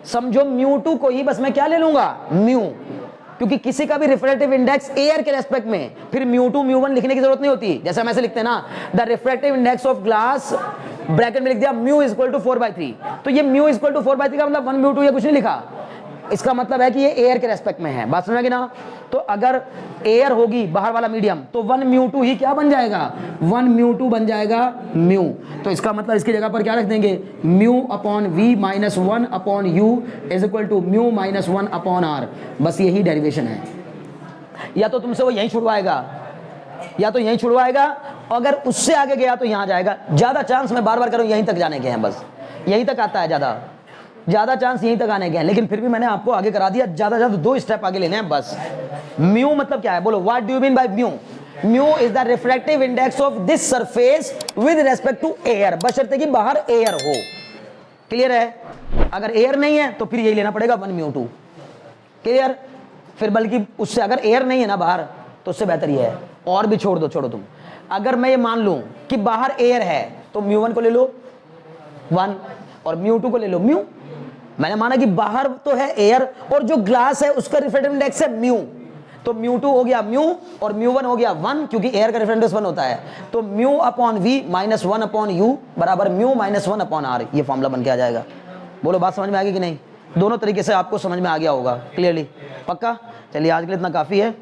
समझो μ2 को ही बस मैं क्या ले लूंगा म्यू, क्योंकि किसी का भी रिफ्रैक्टिव इंडेक्स एयर के रेस्पेक्ट में फिर μ2 μ1 लिखने की जरूरत नहीं होती, जैसे हम ऐसे लिखते हैं ना, the refractive index of glass, bracket में लिख दिया μ इज इक्वल टू 4/3, तो ये μ इज इक्वल टू 4/3 का मतलब 1 μ2 ये कुछ नहीं लिखा, इसका मतलब है कि ये एयर के रेस्पेक्ट में है, बात समझा ना। तो अगर एयर होगी बाहर वाला मीडियम तो 1 μ2 ही क्या बन जाएगा, 1 μ2 बन जाएगा म्यू। तो इसका मतलब इसकी जगह पर क्या रख देंगे, mu upon V minus 1 upon U is equal to mu minus 1 upon R. बस यही डेरिवेशन है, या तो तुमसे वो यहीं छुड़वाएगा या तो यहीं छुड़वाएगा, अगर उससे आगे गया तो यहां जाएगा। ज्यादा चांस मैं बार बार करूं यहीं तक जाने के हैं, बस यहीं तक आता है, ज्यादा चांस यहीं तक आने के हैं, लेकिन फिर भी मैंने आपको आगे करा दिया, ज्यादा 2 स्टेप आगे लेने हैं बस। म्यू मतलब क्या है, बोलो what do you mean by mu. Mu is the refractive index of this surface with respect to air, बशर्ते कि बाहर एयर हो। क्लियर है, अगर एयर नहीं है तो फिर यही लेना पड़ेगा 1 μ2। क्लियर, फिर बल्कि उससे अगर एयर नहीं है ना बाहर तो उससे बेहतर ये है, और भी छोड़ो तुम। अगर मैं ये मान लूं कि बाहर एयर है तो μ1 को ले लो 1 और μ2 को ले लो म्यू। मैंने माना कि बाहर तो है एयर और जो ग्लास है उसका रिफ्रैक्टिव इंडेक्स है म्यू, तो μ2 हो गया म्यू और μ1 हो गया 1, क्योंकि एयर का रिफ्रैक्टिव इंडेक्स 1 होता है। तो mu upon V minus 1 upon U बराबर म्यू माइनस 1 अपॉन आर, ये फॉर्मूला बन के आ जाएगा। बोलो बात समझ में आ गई कि नहीं, दोनों तरीके से आपको समझ में आ गया होगा क्लियरली, पक्का। चलिए आज के लिए इतना काफी है।